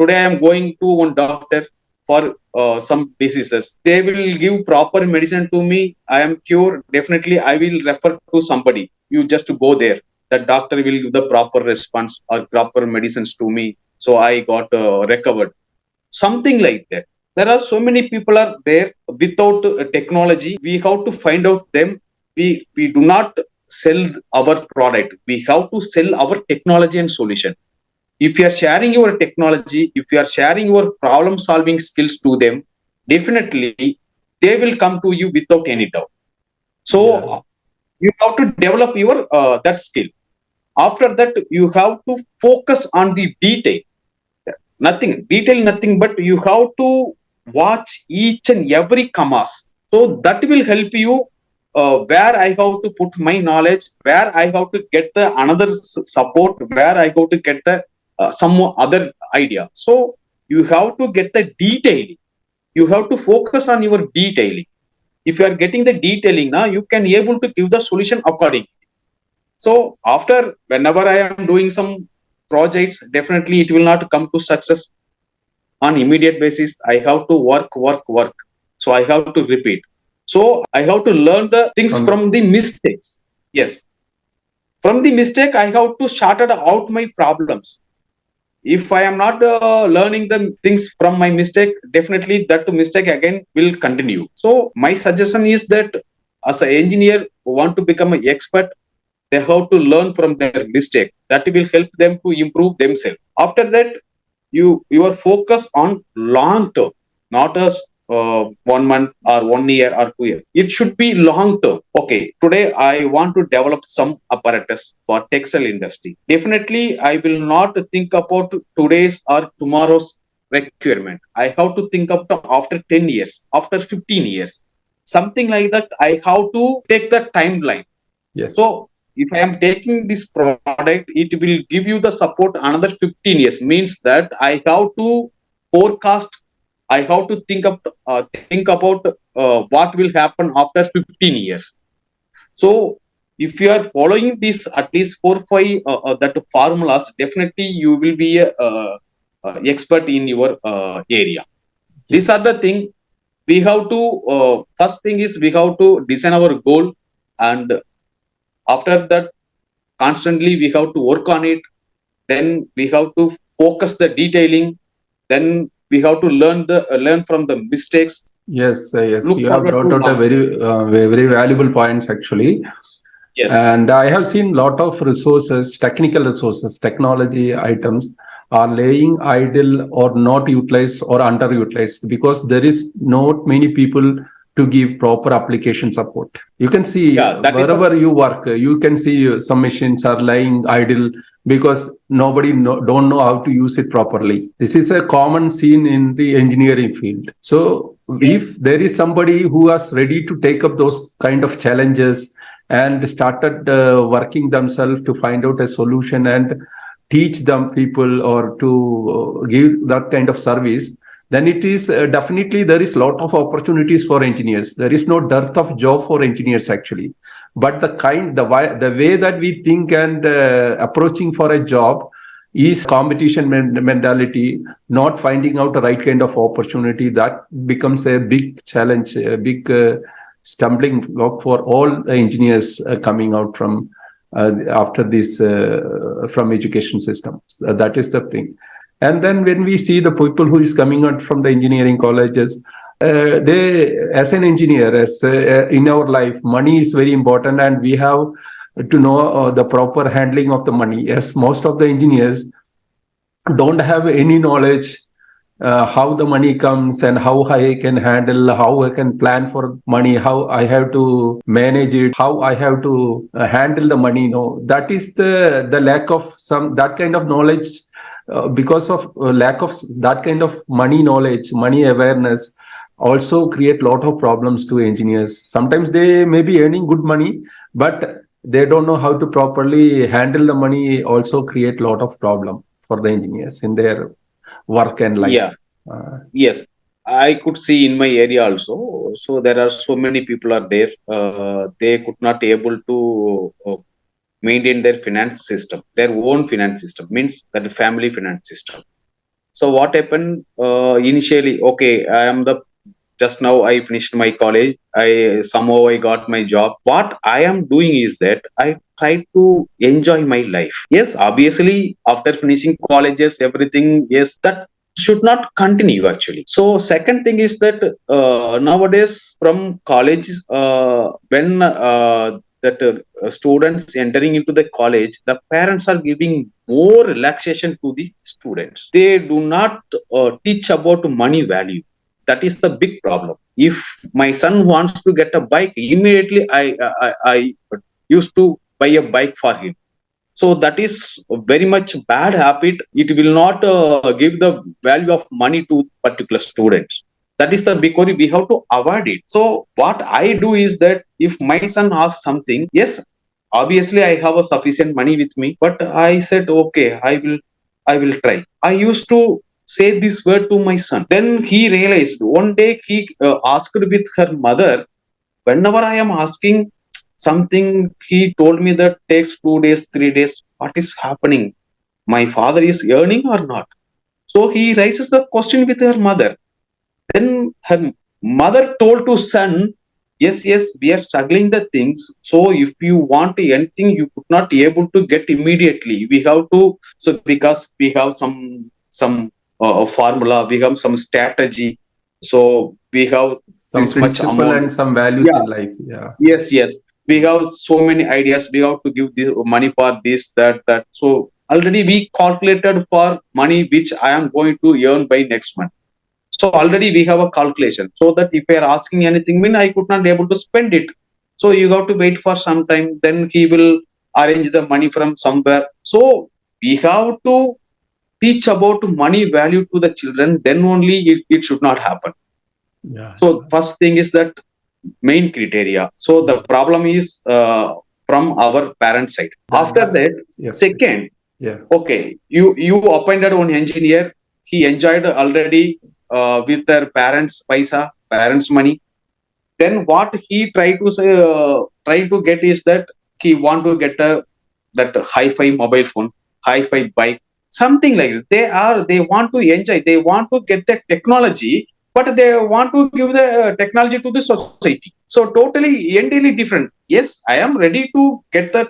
A: today I am going to one doctor for some diseases. They will give proper medicine to me. I am cured. Definitely, I will refer to somebody. You just go there. The doctor will give the proper response or proper medicines to me. So I got recovered. Something like that. There are so many people are there without technology. We have to find out them. We do not sell our product. We have to sell our technology and solution. If you are sharing your technology, if you are sharing your problem solving skills to them, definitely they will come to you without any doubt. So you have to develop your that skill. After that, you have to focus on the detail. Nothing but you have to watch each and every commas. So that will help you where I have to put my knowledge, where I have to get the another support, where I have to get the some other idea. So you have to get the detailing. You have to focus on your detailing. If you are getting the detailing now, you can able to give the solution accordingly. So after whenever I am doing some projects, definitely it will not come to success on immediate basis. I have to work. So I have to repeat. So I have to learn the things from the mistakes. Yes. From the mistake, I have to sorted out my problems. If I am not learning the things from my mistake, definitely that mistake again will continue. So my suggestion is that as an engineer who want to become an expert, they have to learn from their mistake. That will help them to improve themselves. After that, you are focused on long term, not as 1 month or 1 year or 2 years. It should be long term. Okay, today I want to develop some apparatus for textile industry. Definitely, I will not think about today's or tomorrow's requirement. I have to think up to after 10 years, after 15 years, something like that. I have to take the timeline.
B: Yes.
A: So if I am taking this product, it will give you the support another 15 years. Means that I have to forecast. I have to think about what will happen after 15 years. So if you are following this at least 4 5 that formulas, definitely you will be a expert in your area. Yes. These are the thing we have to. First thing is we have to design our goal, and after that constantly we have to work on it. Then we have to focus the detailing. Then we have to learn from the mistakes.
B: Yes,
A: Look
B: you have
A: forward
B: brought
A: to
B: out a very valuable points actually.
A: Yes.
B: And I have seen lot of resources, technical resources, technology items are laying idle or not utilized or underutilized because there is not many people to give proper application support. You can see wherever you work, you can see some machines are lying idle because nobody don't know how to use it properly. This is a common scene in the engineering field. So if there is somebody who is ready to take up those kind of challenges and started working themselves to find out a solution and teach them people or to give that kind of service, then it is definitely there is lot of opportunities for engineers. There is no dearth of job for engineers actually, but the way that we think and approaching for a job is competition mentality, not finding out the right kind of opportunity. That becomes a big challenge, a big stumbling block for all the engineers coming out from after this from education systems. That is the thing. And then when we see the people who is coming out from the engineering colleges, they, as an engineer, as in our life, money is very important, and we have to know the proper handling of the money. Yes, most of the engineers don't have any knowledge how the money comes and how I can handle, how I can plan for money, how I have to manage it, how I have to handle the money. No, that is the lack of some that kind of knowledge. Because of lack of that kind of money knowledge, money awareness, also create lot of problems to engineers. Sometimes they may be earning good money, but they don't know how to properly handle the money. Also create lot of problem for the engineers in their work and
A: Yeah.
B: life.
A: Yes, I could see in my area also. So there are so many people are there. They could not able to maintain their finance system, their own finance system, means that family finance system. So what happened initially? Okay, I am the just now I finished my college. I somehow I got my job. What I am doing is that I try to enjoy my life. Yes, obviously after finishing colleges, everything, yes, that should not continue actually. So second thing is that nowadays from college, when that students entering into the college, the parents are giving more relaxation to the students. They do not teach about money value. That is the big problem. If my son wants to get a bike, immediately I used to buy a bike for him. So that is a very much bad habit. It will not give the value of money to particular students. That is the big worry. We have to avoid it. So what I do is that if my son asks something, yes, obviously I have a sufficient money with me, but I said okay, I will try. I used to say this word to my son. Then he realized one day he asked with her mother. Whenever I am asking something, he told me that takes 2 days, 3 days. What is happening? My father is earning or not? So he raises the question with her mother. Then her mother told to son, yes, yes, we are struggling the things. So if you want anything, you could not able to get immediately. We have to, so because we have some formula, we have some strategy. So we have
B: Some
A: this much
B: principle
A: amount.
B: and some values
A: Yeah.
B: in life. Yeah.
A: Yes, yes. We have so many ideas. We have to give this money for this, that, that. So already we calculated for money which I am going to earn by next month. So already we have a calculation. So that if you are asking anything, mean I could not be able to spend it. So you have to wait for some time. Then he will arrange the money from somewhere. So we have to teach about money value to the children. Then only it should not happen.
B: Yeah.
A: So first thing is that main criteria. So the problem is from our parent side. After that,
B: Yes.
A: second,
B: Yeah.
A: okay, you appointed one engineer. He enjoyed already with their parents' paisa, parents' money. Then what he try to get is that he want to get a that hi-fi mobile phone, hi-fi bike, something like that. They want to enjoy. They want to get the technology, but they want to give the technology to the society. So totally entirely different. Yes, I am ready to get the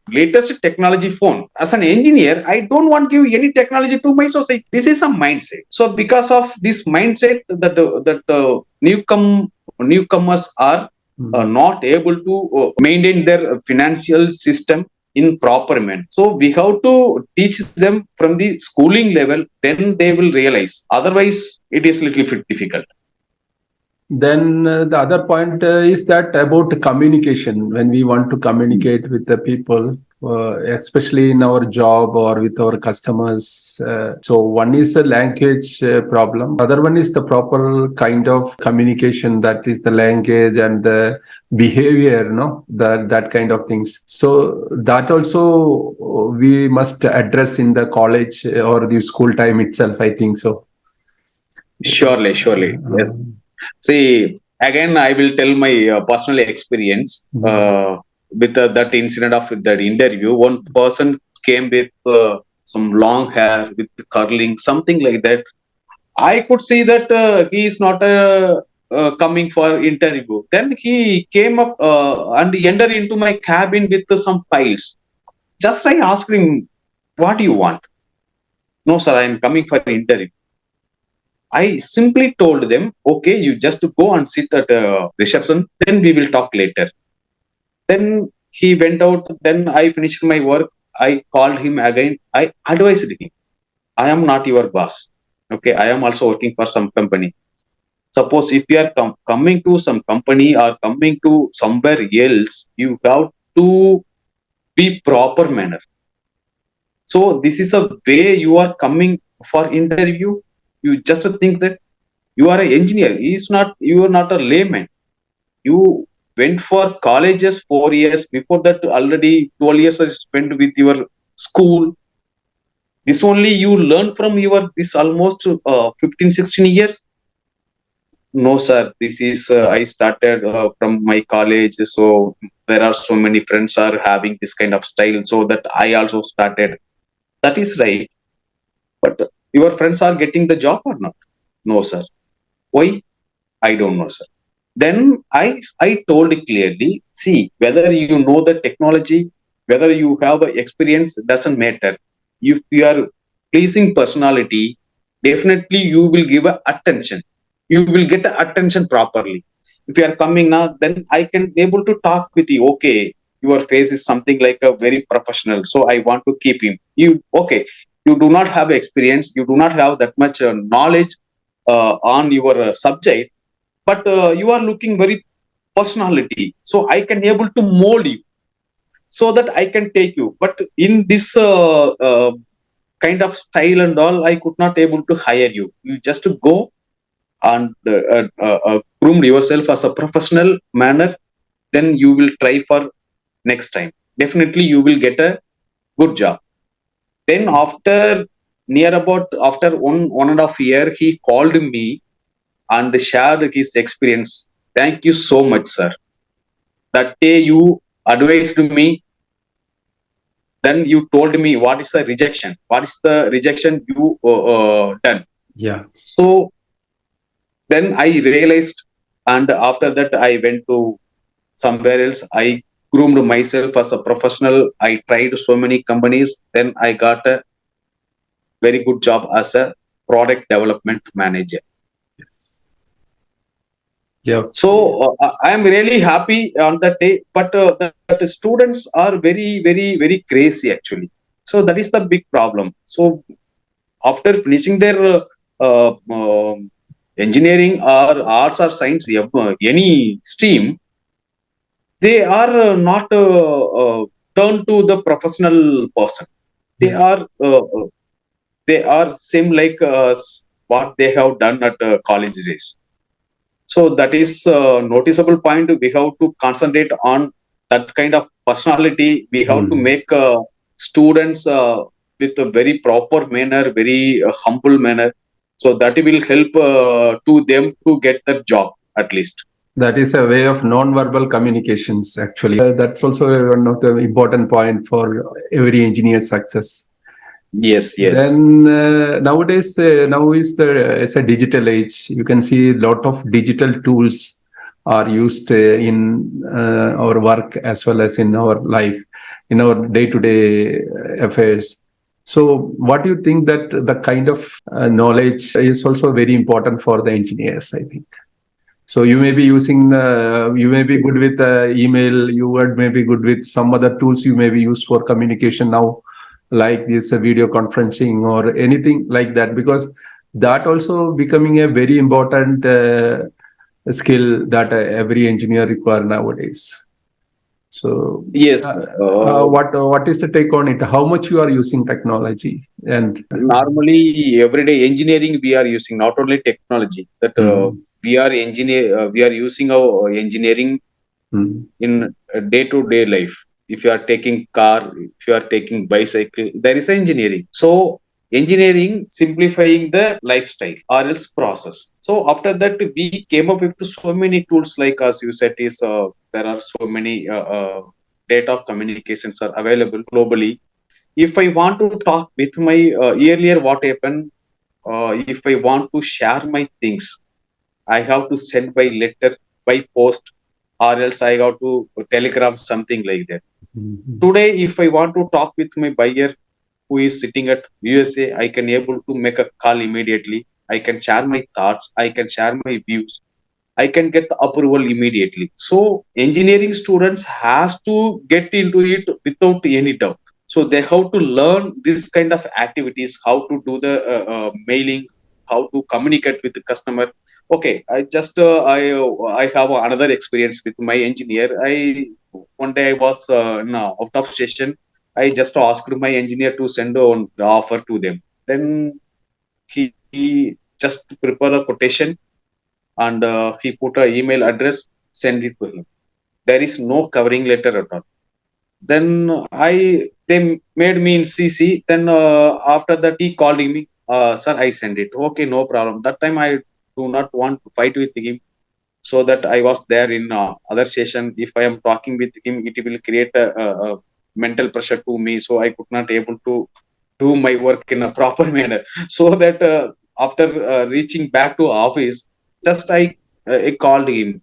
A: latest technology phone. As an engineer, I don't want to give any technology to my society. This is a mindset. So because of this mindset, that newcomers are not able to maintain their financial system in proper manner. So we have to teach them from the schooling level, then they will realize. Otherwise, it is little bit difficult.
B: Then the other point is that about communication. When we want to communicate with the people, especially in our job or with our customers. So one is the language problem. Other one is the proper kind of communication, that is the language and the behavior, that kind of things. So that also we must address in the college or the school time itself, I think so.
A: Surely, surely. Yes. See, again, I will tell my personal experience with that incident of that interview. One person came with some long hair, with curling, something like that. I could see that he is not coming for interview. Then he came up and entered into my cabin with some files. Just I asked him, "What do you want?" "No, sir, I am coming for interview." I simply told them, "Okay, you just go and sit at reception. Then we will talk later." Then he went out. Then I finished my work. I called him again. I advised him, "I am not your boss. Okay, I am also working for some company. Suppose if you are coming to some company or coming to somewhere else, you have to be proper manner. So this is a way you are coming for interview. You just think that you are an engineer. He's not. You are not a layman. You went for colleges 4 years. Before that, already 12 years I spent with your school. This only you learn from your this almost 15, 16 years. No, sir. This is I started from my college, so there are so many friends are having this kind of style, so that I also started. That is right, but your friends are getting the job or not? No, sir. Why? I don't know, sir. Then I told clearly. See, whether you know the technology, whether you have a experience, doesn't matter. If you are pleasing personality, definitely you will give a attention. You will get a attention properly. If you are coming now, then I can able to talk with you. Okay, your face is something like a very professional, so I want to keep him. You okay? You do not have experience. You do not have that much knowledge on your subject, but you are looking very personality, so I can able to mold you, so that I can take you. But in this kind of style and all, I could not able to hire you. You just go and groom yourself as a professional manner, then you will try for next time. Definitely you will get a good job. Then after near about after one and a half year, he called me and shared his experience. Thank you so much, sir. That day you advised me, then you told me what is the rejection, what is the rejection you done.
B: Yeah.
A: So then I realized, and after that I went to somewhere else. I groomed myself as a professional. I tried so many companies. Then I got a very good job as a product development manager.
B: Yes. Yeah.
A: So I am really happy on that day. But that the students are very, very, very crazy actually. So that is the big problem. So after finishing their engineering or arts or science, any stream, they are not turned to the professional person. They
B: Yes.
A: are same like what they have done at college days. So that is a noticeable point. We have to concentrate on that kind of personality. We have to make students with a very proper manner, very humble manner. So that will help to them to get the job at least.
B: That is a way of non-verbal communications, actually. That's also one of the important point for every engineer's success.
A: Yes, yes.
B: Then nowadays, now is it's a digital age. You can see a lot of digital tools are used in our work as well as in our life, in our day-to-day affairs. So, what do you think that the kind of knowledge is also very important for the engineers, I think? So you may be using, you may be good with email, you would may be good with some other tools you may be used for communication now, like this video conferencing or anything like that, because that also becoming a very important skill that every engineer require nowadays. So,
A: Yes.
B: what is the take on it? How much you are using technology? And
A: Normally, everyday engineering we are using not only technology that
B: mm,
A: we are using our engineering
B: mm,
A: in day to day life. If you are taking car, if you are taking bicycle, there is engineering. So engineering simplifying the lifestyle or else process. So after that we came up with so many tools, like as you said is there are so many data communications are available globally. If I want to talk with my earlier what happened, if I want to share my things, I have to send by letter, by post, or else I have to telegram, something like that.
B: mm,
A: Today, if I want to talk with my buyer who is sitting at USA, I can able to make a call immediately. I can share my thoughts. I can share my views. I can get the approval immediately. So engineering students has to get into it without any doubt. So they have to learn this kind of activities, how to do the mailing, how to communicate with the customer. Okay, I have another experience with my engineer. I One day I was no, out of station. I just asked my engineer to send on the offer to them. Then he just prepare a quotation, and he put a email address, send it to him. There is no covering letter at all. Then they made me in CC. Then after that he called me, sir, I send it. Okay, no problem. That time I do not want to fight with him, so that I was there in other session. If I am talking with him, it will create a mental pressure to me, so I could not able to do my work in a proper manner. So that after reaching back to office, just I called him.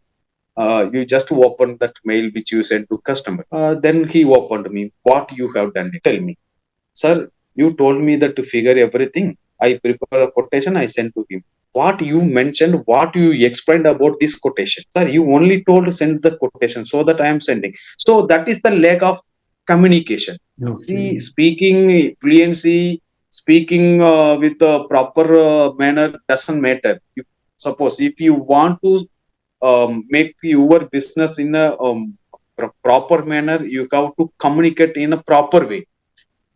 A: You just open that mail which you sent to customer. Then he opened me. What you have done? Tell me, sir. You told me that to figure everything. I prepare a quotation. I sent to him. What you mentioned, what you explained about this quotation, sir. You only told to send the quotation, so that I am sending. So that is the lack of communication. See,
B: okay.
A: speaking fluency, speaking with a proper manner doesn't matter. Suppose if you want to make your business in a proper manner, you have to communicate in a proper way.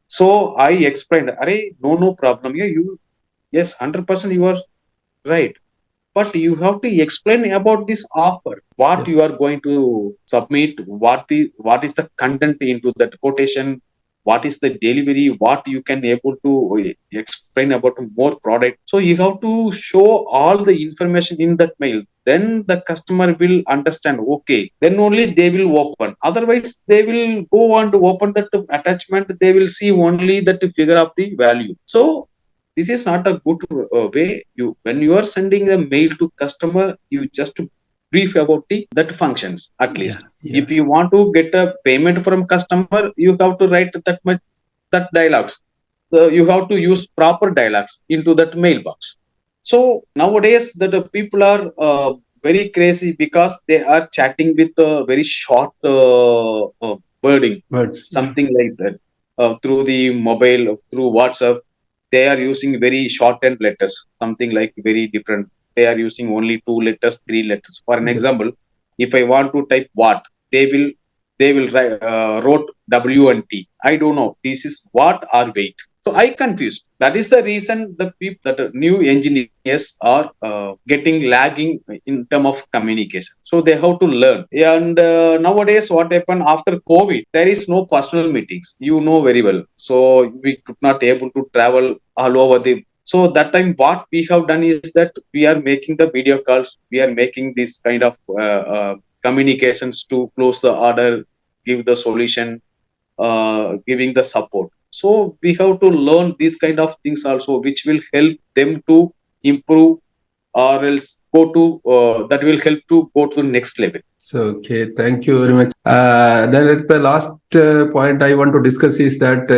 A: So I explained, Arey, no problem. Yeah, yes, 100% you are right. But you have to explain about this offer, what you are
B: Yes.
A: going to submit, what is the content into that quotation, what is the delivery, what you can able to explain about more product. So you have to show all the information in that mail. Then the customer will understand. Okay, then only they will open. Otherwise they will go on to open that attachment. They will see only that figure of the value. So this is not a good way. You, when you are sending a mail to customer, you just brief about the that functions at least.
B: Yeah. Yeah.
A: If you want to get a payment from customer, you have to write that much, that dialogues. You have to use proper dialogues into that mailbox. So nowadays that the people are very crazy because they are chatting with a very short wording,
B: Words. Yeah.
A: something like that, through the mobile, through WhatsApp. They are using very shortened letters, something like very different. They are using only two letters, three letters. For an
B: Yes.
A: example, if I want to type what, they will write, wrote W and T. I don't know this is what or wait. So I confused. That is the reason the people, that new engineers are getting lagging in term of communication. So they have to learn. And nowadays, what happened after COVID? There is no personal meetings. You know very well. So we could not able to travel all over the. So that time, what we have done is that we are making the video calls. We are making this kind of communications to close the order, give the solution, giving the support. So we have to learn these kind of things also, which will help them to improve, or else go to that will help to go to the next level.
B: So, okay, thank you very much. Then at the last point I want to discuss is that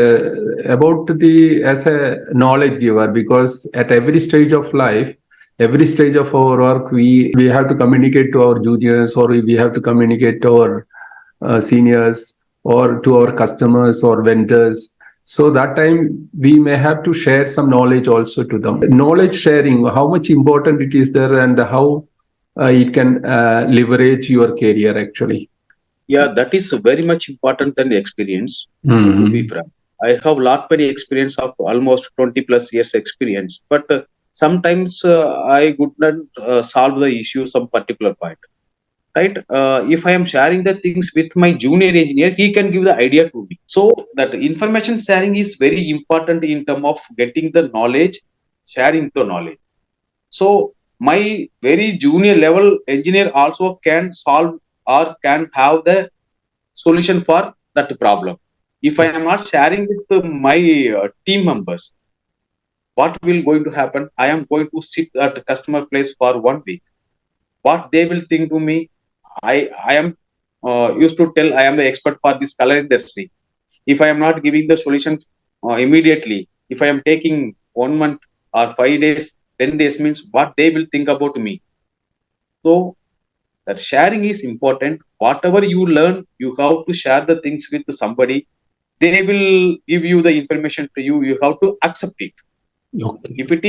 B: about the as a knowledge giver, because at every stage of life, every stage of our work, we have to communicate to our juniors, or we have to communicate to our seniors, or to our customers or vendors. So that time we may have to share some knowledge also to them. Knowledge sharing, how much important it is there, and how it can leverage your career actually.
A: Yeah, that is very much important than experience. To be
B: Hmm.
A: frank, I have lot many experience of almost 20 plus years experience, but sometimes I could not solve the issue some particular point. Right? If I am sharing the things with my junior engineer, he can give the idea to me. So that information sharing is very important in terms of getting the knowledge, sharing the knowledge. So my very junior level engineer also can solve or can have the solution for that problem. If I am
B: Yes.
A: not sharing with my team members, what will going to happen? I am going to sit at the customer place for 1 week. What they will think to me? I am used to tell I am the expert for this color industry. If I am not giving the solution immediately, if I am taking 1 month or 5 days, 10 days, means what they will think about me. So that sharing is important. Whatever you learn, you have to share the things with somebody. They will give you the information to you. You have to accept it.
B: Okay.
A: If it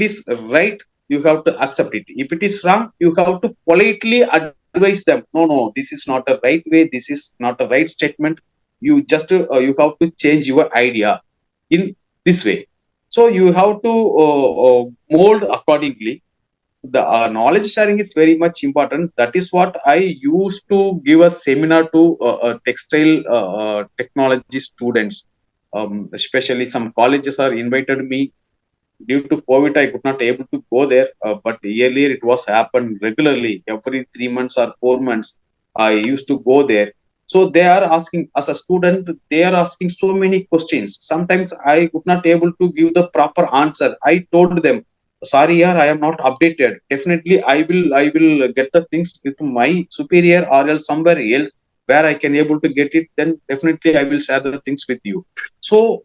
A: is right, you have to accept it. If it is wrong, you have to politely advise them. No, no, this is not a right way. This is not a right statement. You have to change your idea in this way. So you have to mold accordingly. The knowledge sharing is very much important. That is what I used to give a seminar to textile technology students. Especially some colleges are invited me. Due to COVID, I could not able to go there, but earlier it was happen regularly. Every 3 months or 4 months I used to go there. So they are asking, as a student, they are asking so many questions. Sometimes I could not able to give the proper answer. I told them, sorry yaar, I am not updated. Definitely I will get the things with my superior or else somewhere else where I can able to get it. Then definitely I will share the things with you. So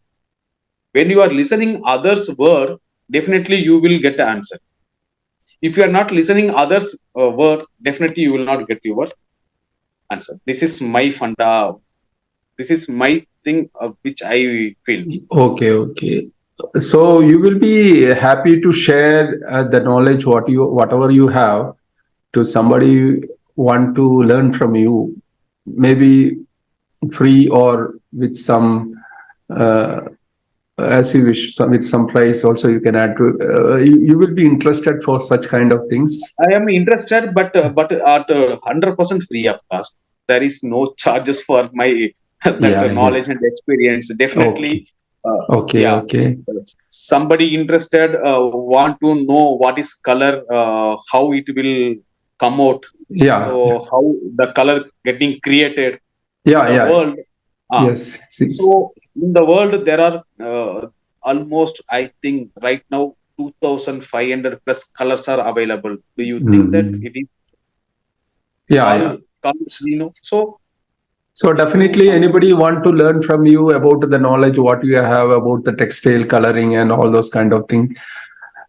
A: when you are listening others word, definitely you will get the answer. If you are not listening others word, definitely you will not get your answer. This is my funda. This is my thing, which I feel.
B: Okay. Okay. So you will be happy to share the knowledge whatever you have to somebody want to learn from you, maybe free or with some uh, as you wish, with some price also you can add to. You will be interested for such kind of things.
A: I am interested, but at 100% free of cost. There is no charges for my that
B: Yeah. Yeah.
A: knowledge and experience. Definitely,
B: Okay. Okay.
A: yeah.
B: Okay.
A: Somebody interested want to know what is color, how it will come out. So
B: Yeah.
A: how the color getting created in
B: Yeah.
A: the
B: Yeah.
A: world. Ah,
B: Yes.
A: so in the world there are almost, I think right now, 2,500 plus colors are available. Do you think that
B: Mhm.
A: it is
B: Yeah.
A: all
B: Yeah.
A: colors, so
B: So
A: to
B: definitely
A: somebody.
B: anybody want to learn from you about the knowledge what you have about the textile coloring and all those kind of things,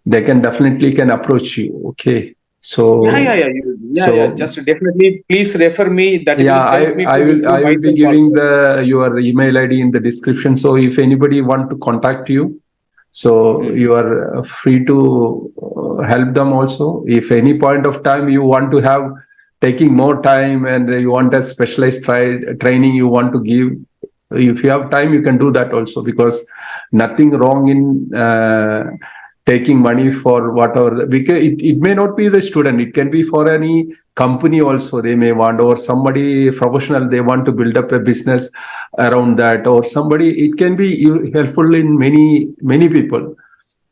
B: they can definitely can approach you. Okay.
A: Yeah, yeah,
B: So
A: yeah, yeah, yeah,
B: so
A: just definitely please refer me. That will
B: yeah, I
A: help me
B: I
A: to
B: will
A: improve
B: I will be
A: myself
B: giving
A: also.
B: the your email ID in the description. So if anybody want to contact you, so
A: Hmm.
B: you are free to help them also. If any point of time you want to have taking more time and you want a specialized training you want to give, if you have time you can do that also, because nothing wrong in taking money for whatever, because it may not be the student, it can be for any company also. They may want, or somebody professional, they want to build up a business around that, or somebody, it can be helpful in many people,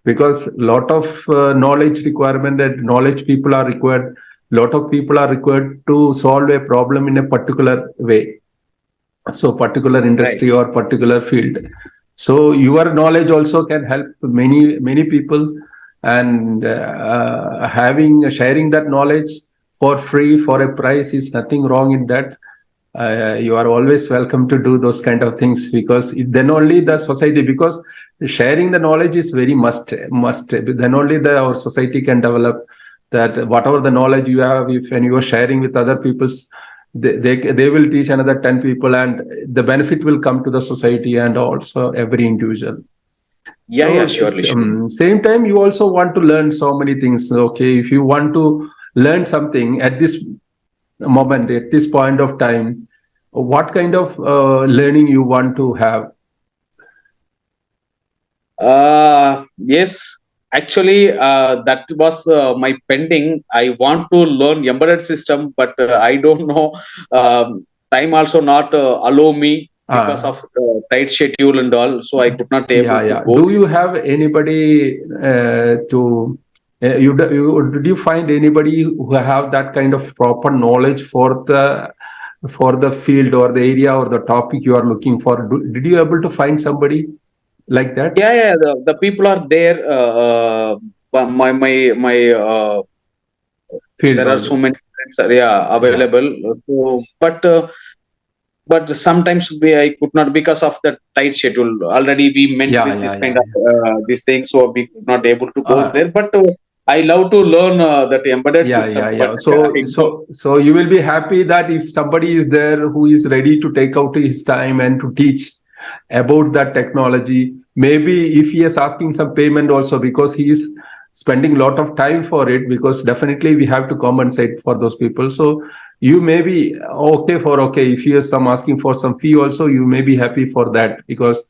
B: because lot of knowledge requirement, that knowledge people are required, lot of people are required to solve a problem in a particular way, so particular
A: Right.
B: industry or particular field. So your knowledge also can help many people, and having sharing that knowledge for free for a price is nothing wrong in that. You are always welcome to do those kind of things, because then only the society, because sharing the knowledge is very must, then only our society can develop. That whatever the knowledge you have, if and you are sharing with other people's, they will teach another 10 people, and the benefit will come to the society and also every individual.
A: Yeah, yeah,
B: So
A: surely, surely.
B: same time you also want to learn so many things. Okay, if you want to learn something at this moment, at this point of time, what kind of learning you want to have?
A: Yes, actually, that was my pending. I want to learn embedded system, but I don't know. Time also not allow me because
B: Ah,
A: of tight schedule and all, so I could not able
B: yeah,
A: to
B: yeah.
A: go.
B: Do you have anybody to did you find anybody who have that kind of proper knowledge for the field or the area or the topic you are looking for? Did you able to find somebody like that
A: Yeah, yeah. The people are there. But
B: field
A: there are so
B: only?
A: many friends are, yeah,
B: Yeah,
A: available. So, but sometimes I could not because of the tight schedule. Already we meant
B: yeah,
A: with
B: yeah,
A: this kind
B: yeah,
A: of
B: yeah.
A: this thing, so we could not able to go
B: Uh,
A: there. But I love to learn that embedded
B: Yeah, yeah,
A: system. But
B: yeah.
A: I know,
B: So you will be happy that if somebody is there who is ready to take out his time and to teach about that technology. Maybe if he is asking some payment also because he is spending a lot of time for it, because definitely we have to compensate for those people. So you may be okay if he is some asking for some fee also, you may be happy for that because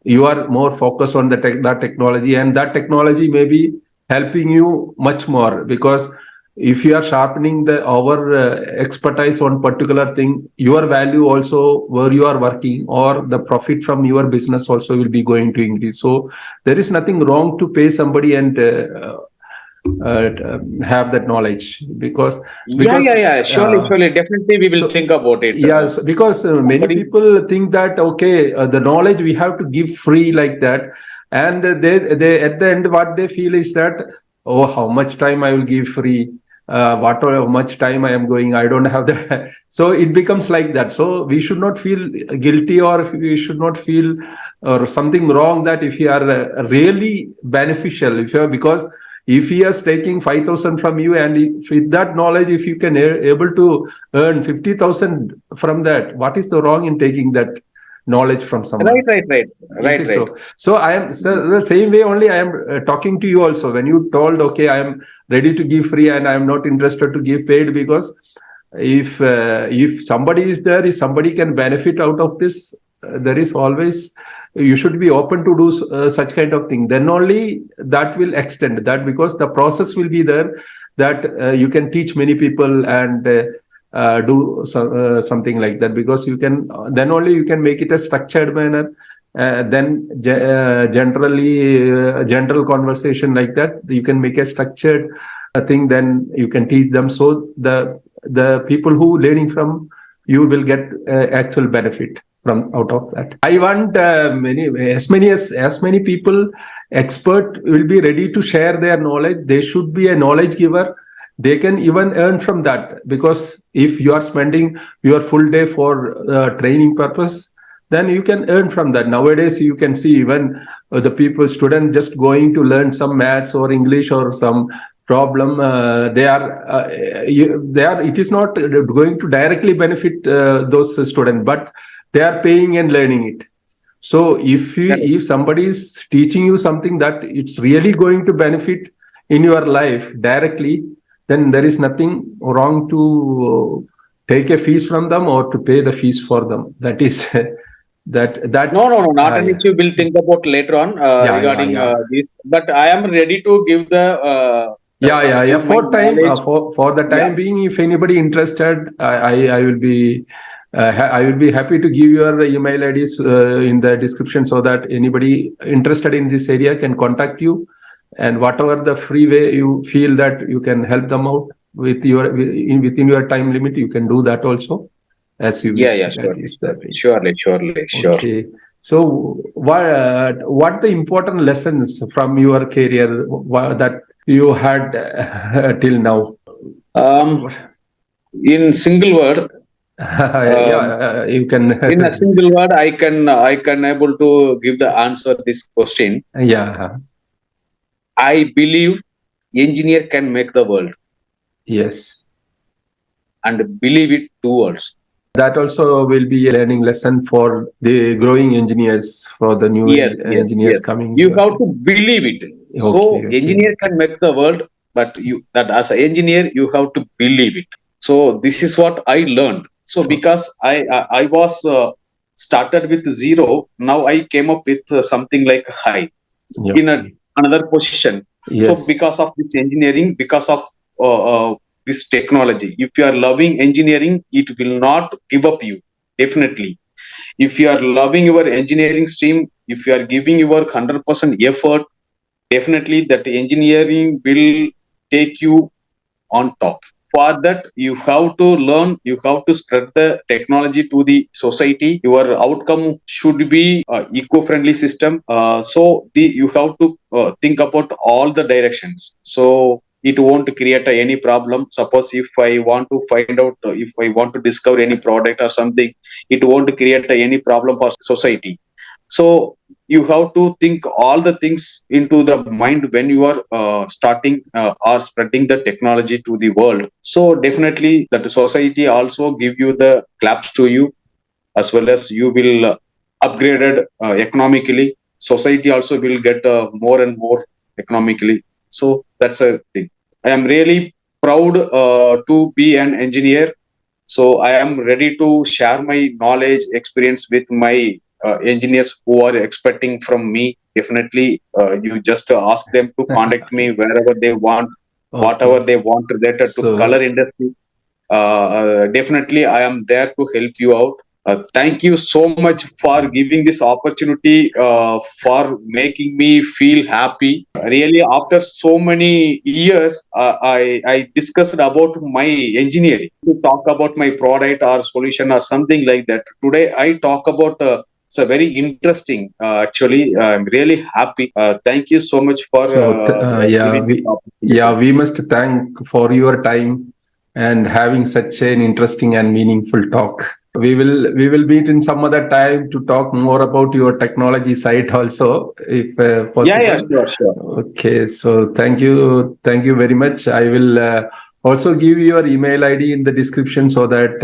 B: you are more focused on that technology, and that technology may be helping you much more because if you are sharpening the our expertise on particular thing, your value also where you are working or the profit from your business also will be going to increase. So there is nothing wrong to pay somebody and have that knowledge because
A: yeah,
B: because
A: yeah, yeah. Surely,
B: uh,
A: surely, definitely, we will
B: so
A: think about it.
B: yes, because many
A: Somebody,
B: people think that okay, the knowledge we have to give free like that, and they at the end what they feel is that oh, how much time I will give free, what how much time I am going, I don't have the so it becomes like that. So we should not feel guilty or if we should not feel or something wrong that if you are really beneficial if you are because if he is taking 5,000 from you and if with that knowledge if you can able to earn 50,000 from that, what is the wrong in taking that knowledge from
A: right,
B: someone?
A: right, right,
B: Is
A: right,
B: it
A: right.
B: so? So I am so the same way only I am talking to you also. When you told okay, I am ready to give free and I am not interested to give paid because if somebody is there, if somebody can benefit out of this, there is always you should be open to do such kind of thing. Then only that will extend that because the process will be there that you can teach many people and. Something like that because you can then only you can make it a structured manner then generally general conversation like that you can make a structured thing then you can teach them so the people who learning from you will get actual benefit from out of that. I want as many people expert will be ready to share their knowledge. They should be a knowledge giver. They can even earn from that because if you are spending your full day for training purpose, then you can earn from that. Nowadays you can see even the people student just going to learn some maths or english or some problem they are it is not going to directly benefit those students, but they are paying and learning it. So
A: Correct.
B: if somebody is teaching you something that it's really going to benefit in your life directly, then there is nothing wrong to take a fees from them or to pay the fees for them. That is
A: No, no, no, not an
B: yeah,
A: issue. We'll think about later on
B: yeah,
A: regarding
B: yeah.
A: this. But I am ready to give
B: Yeah.
A: give my knowledge.
B: For the
A: Yeah,
B: time being, if anybody interested, I will be I will be happy to give your email IDs in the description so that anybody interested in this area can contact you, and whatever the free way you feel that you can help them out with within your time limit, you can do that also as you
A: yeah,
B: wish.
A: yeah,
B: That
A: surely,
B: is the
A: surely,
B: thing.
A: surely, surely, sure.
B: Okay. So, what the important lessons from your career that you had till now?
A: Um, in single word,
B: Yeah,
A: um,
B: you can.
A: in a single word, I can able to give the answer this question.
B: Yeah,
A: I believe engineer can make the world
B: yes.
A: and believe it towards.
B: That also will be a learning lesson for the growing engineers, for the new
A: Yes, yes,
B: engineers
A: yes.
B: coming
A: You
B: to
A: have
B: it.
A: to believe it. So
B: Okay, okay.
A: engineer can make the world, but you that as an engineer you have to believe it. So this is what I learned. So because I was started with zero, now I came up with something like high
B: Yeah.
A: in another position. So
B: Yes.
A: because of this engineering, because of this technology, if you are loving engineering, it will not give up you, definitely. If you are loving your engineering stream, if you are giving your 100% effort, definitely that engineering will take you on top. For that, you have to learn, you have to spread the technology to the society. Your outcome should be eco-friendly system. You have to think about all the directions, so it won't create any problem. Suppose if I want to find out, if I want to discover any product or something, it won't create any problem for society. So you have to think all the things into the mind when you are starting or spreading the technology to the world. So definitely that society also give you the claps to you, as well as you will upgraded economically. Society also will get more and more economically. So that's a thing. I am really proud to be an engineer. So I am ready to share my knowledge, experience with my engineers who are expecting from me. Definitely, you just ask them to contact me wherever they want, whatever
B: Okay.
A: they want related to color
B: So,
A: industry. Definitely, I am there to help you out. Thank you so much for giving this opportunity, for making me feel happy. Really, after so many years, I discussed about my engineering to talk about my product or solution or something like that. Today, I talk about. It's a very interesting. Actually, I'm really happy. Thank you so much for
B: yeah,
A: giving this
B: yeah,
A: opportunity.
B: we must thank for your time and having such an interesting and meaningful talk. We will meet in some other time to talk more about your technology side also, if
A: Yeah, yeah,
B: possible.
A: sure, sure.
B: Okay, so thank you very much. I will also give your email ID in the description so that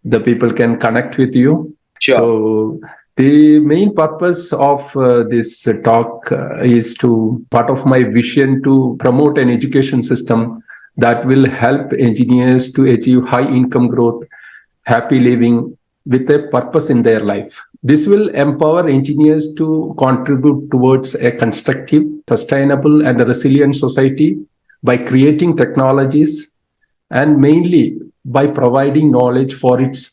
B: the people can connect with you.
A: Sure.
B: So the main purpose of this talk is to part of my vision to promote an education system that will help engineers to achieve high income growth, happy living with a purpose in their life. This will empower engineers to contribute towards a constructive, sustainable, and resilient society by creating technologies and mainly by providing knowledge for its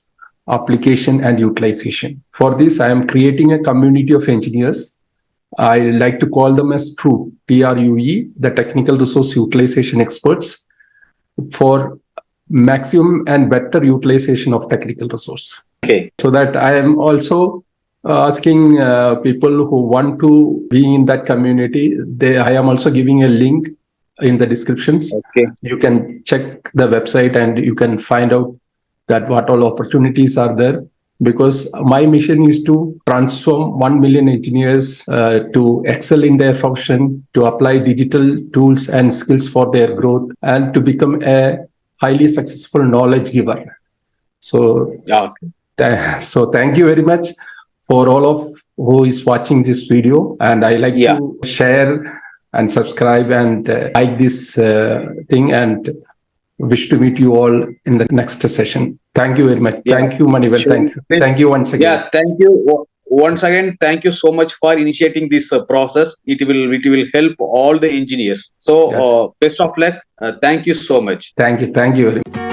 B: application and utilization. For this, I am creating a community of engineers. I like to call them as TRUE, the technical resource utilization experts, for maximum and better utilization of technical resource.
A: Okay.
B: So that I am also asking people who want to be in that community, I am also giving a link in the descriptions.
A: Okay.
B: You can check the website and you can find out that what all opportunities are there, because my mission is to transform 1 million engineers to excel in their function, to apply digital tools and skills for their growth, and to become a highly successful knowledge giver. So,
A: Yeah.
B: so thank you very much for all of who is watching this video, and I like
A: Yeah.
B: to share and subscribe and like this thing, and wish to meet you all in the next session. Thank you very much.
A: Yeah.
B: Thank you, Manivel.
A: Sure.
B: Thank you once again.
A: Yeah. Thank you once again. Thank you so much for initiating this process. It will help all the engineers. So
B: Yeah.
A: best of luck. Thank you so much.
B: Thank you. Thank you very much.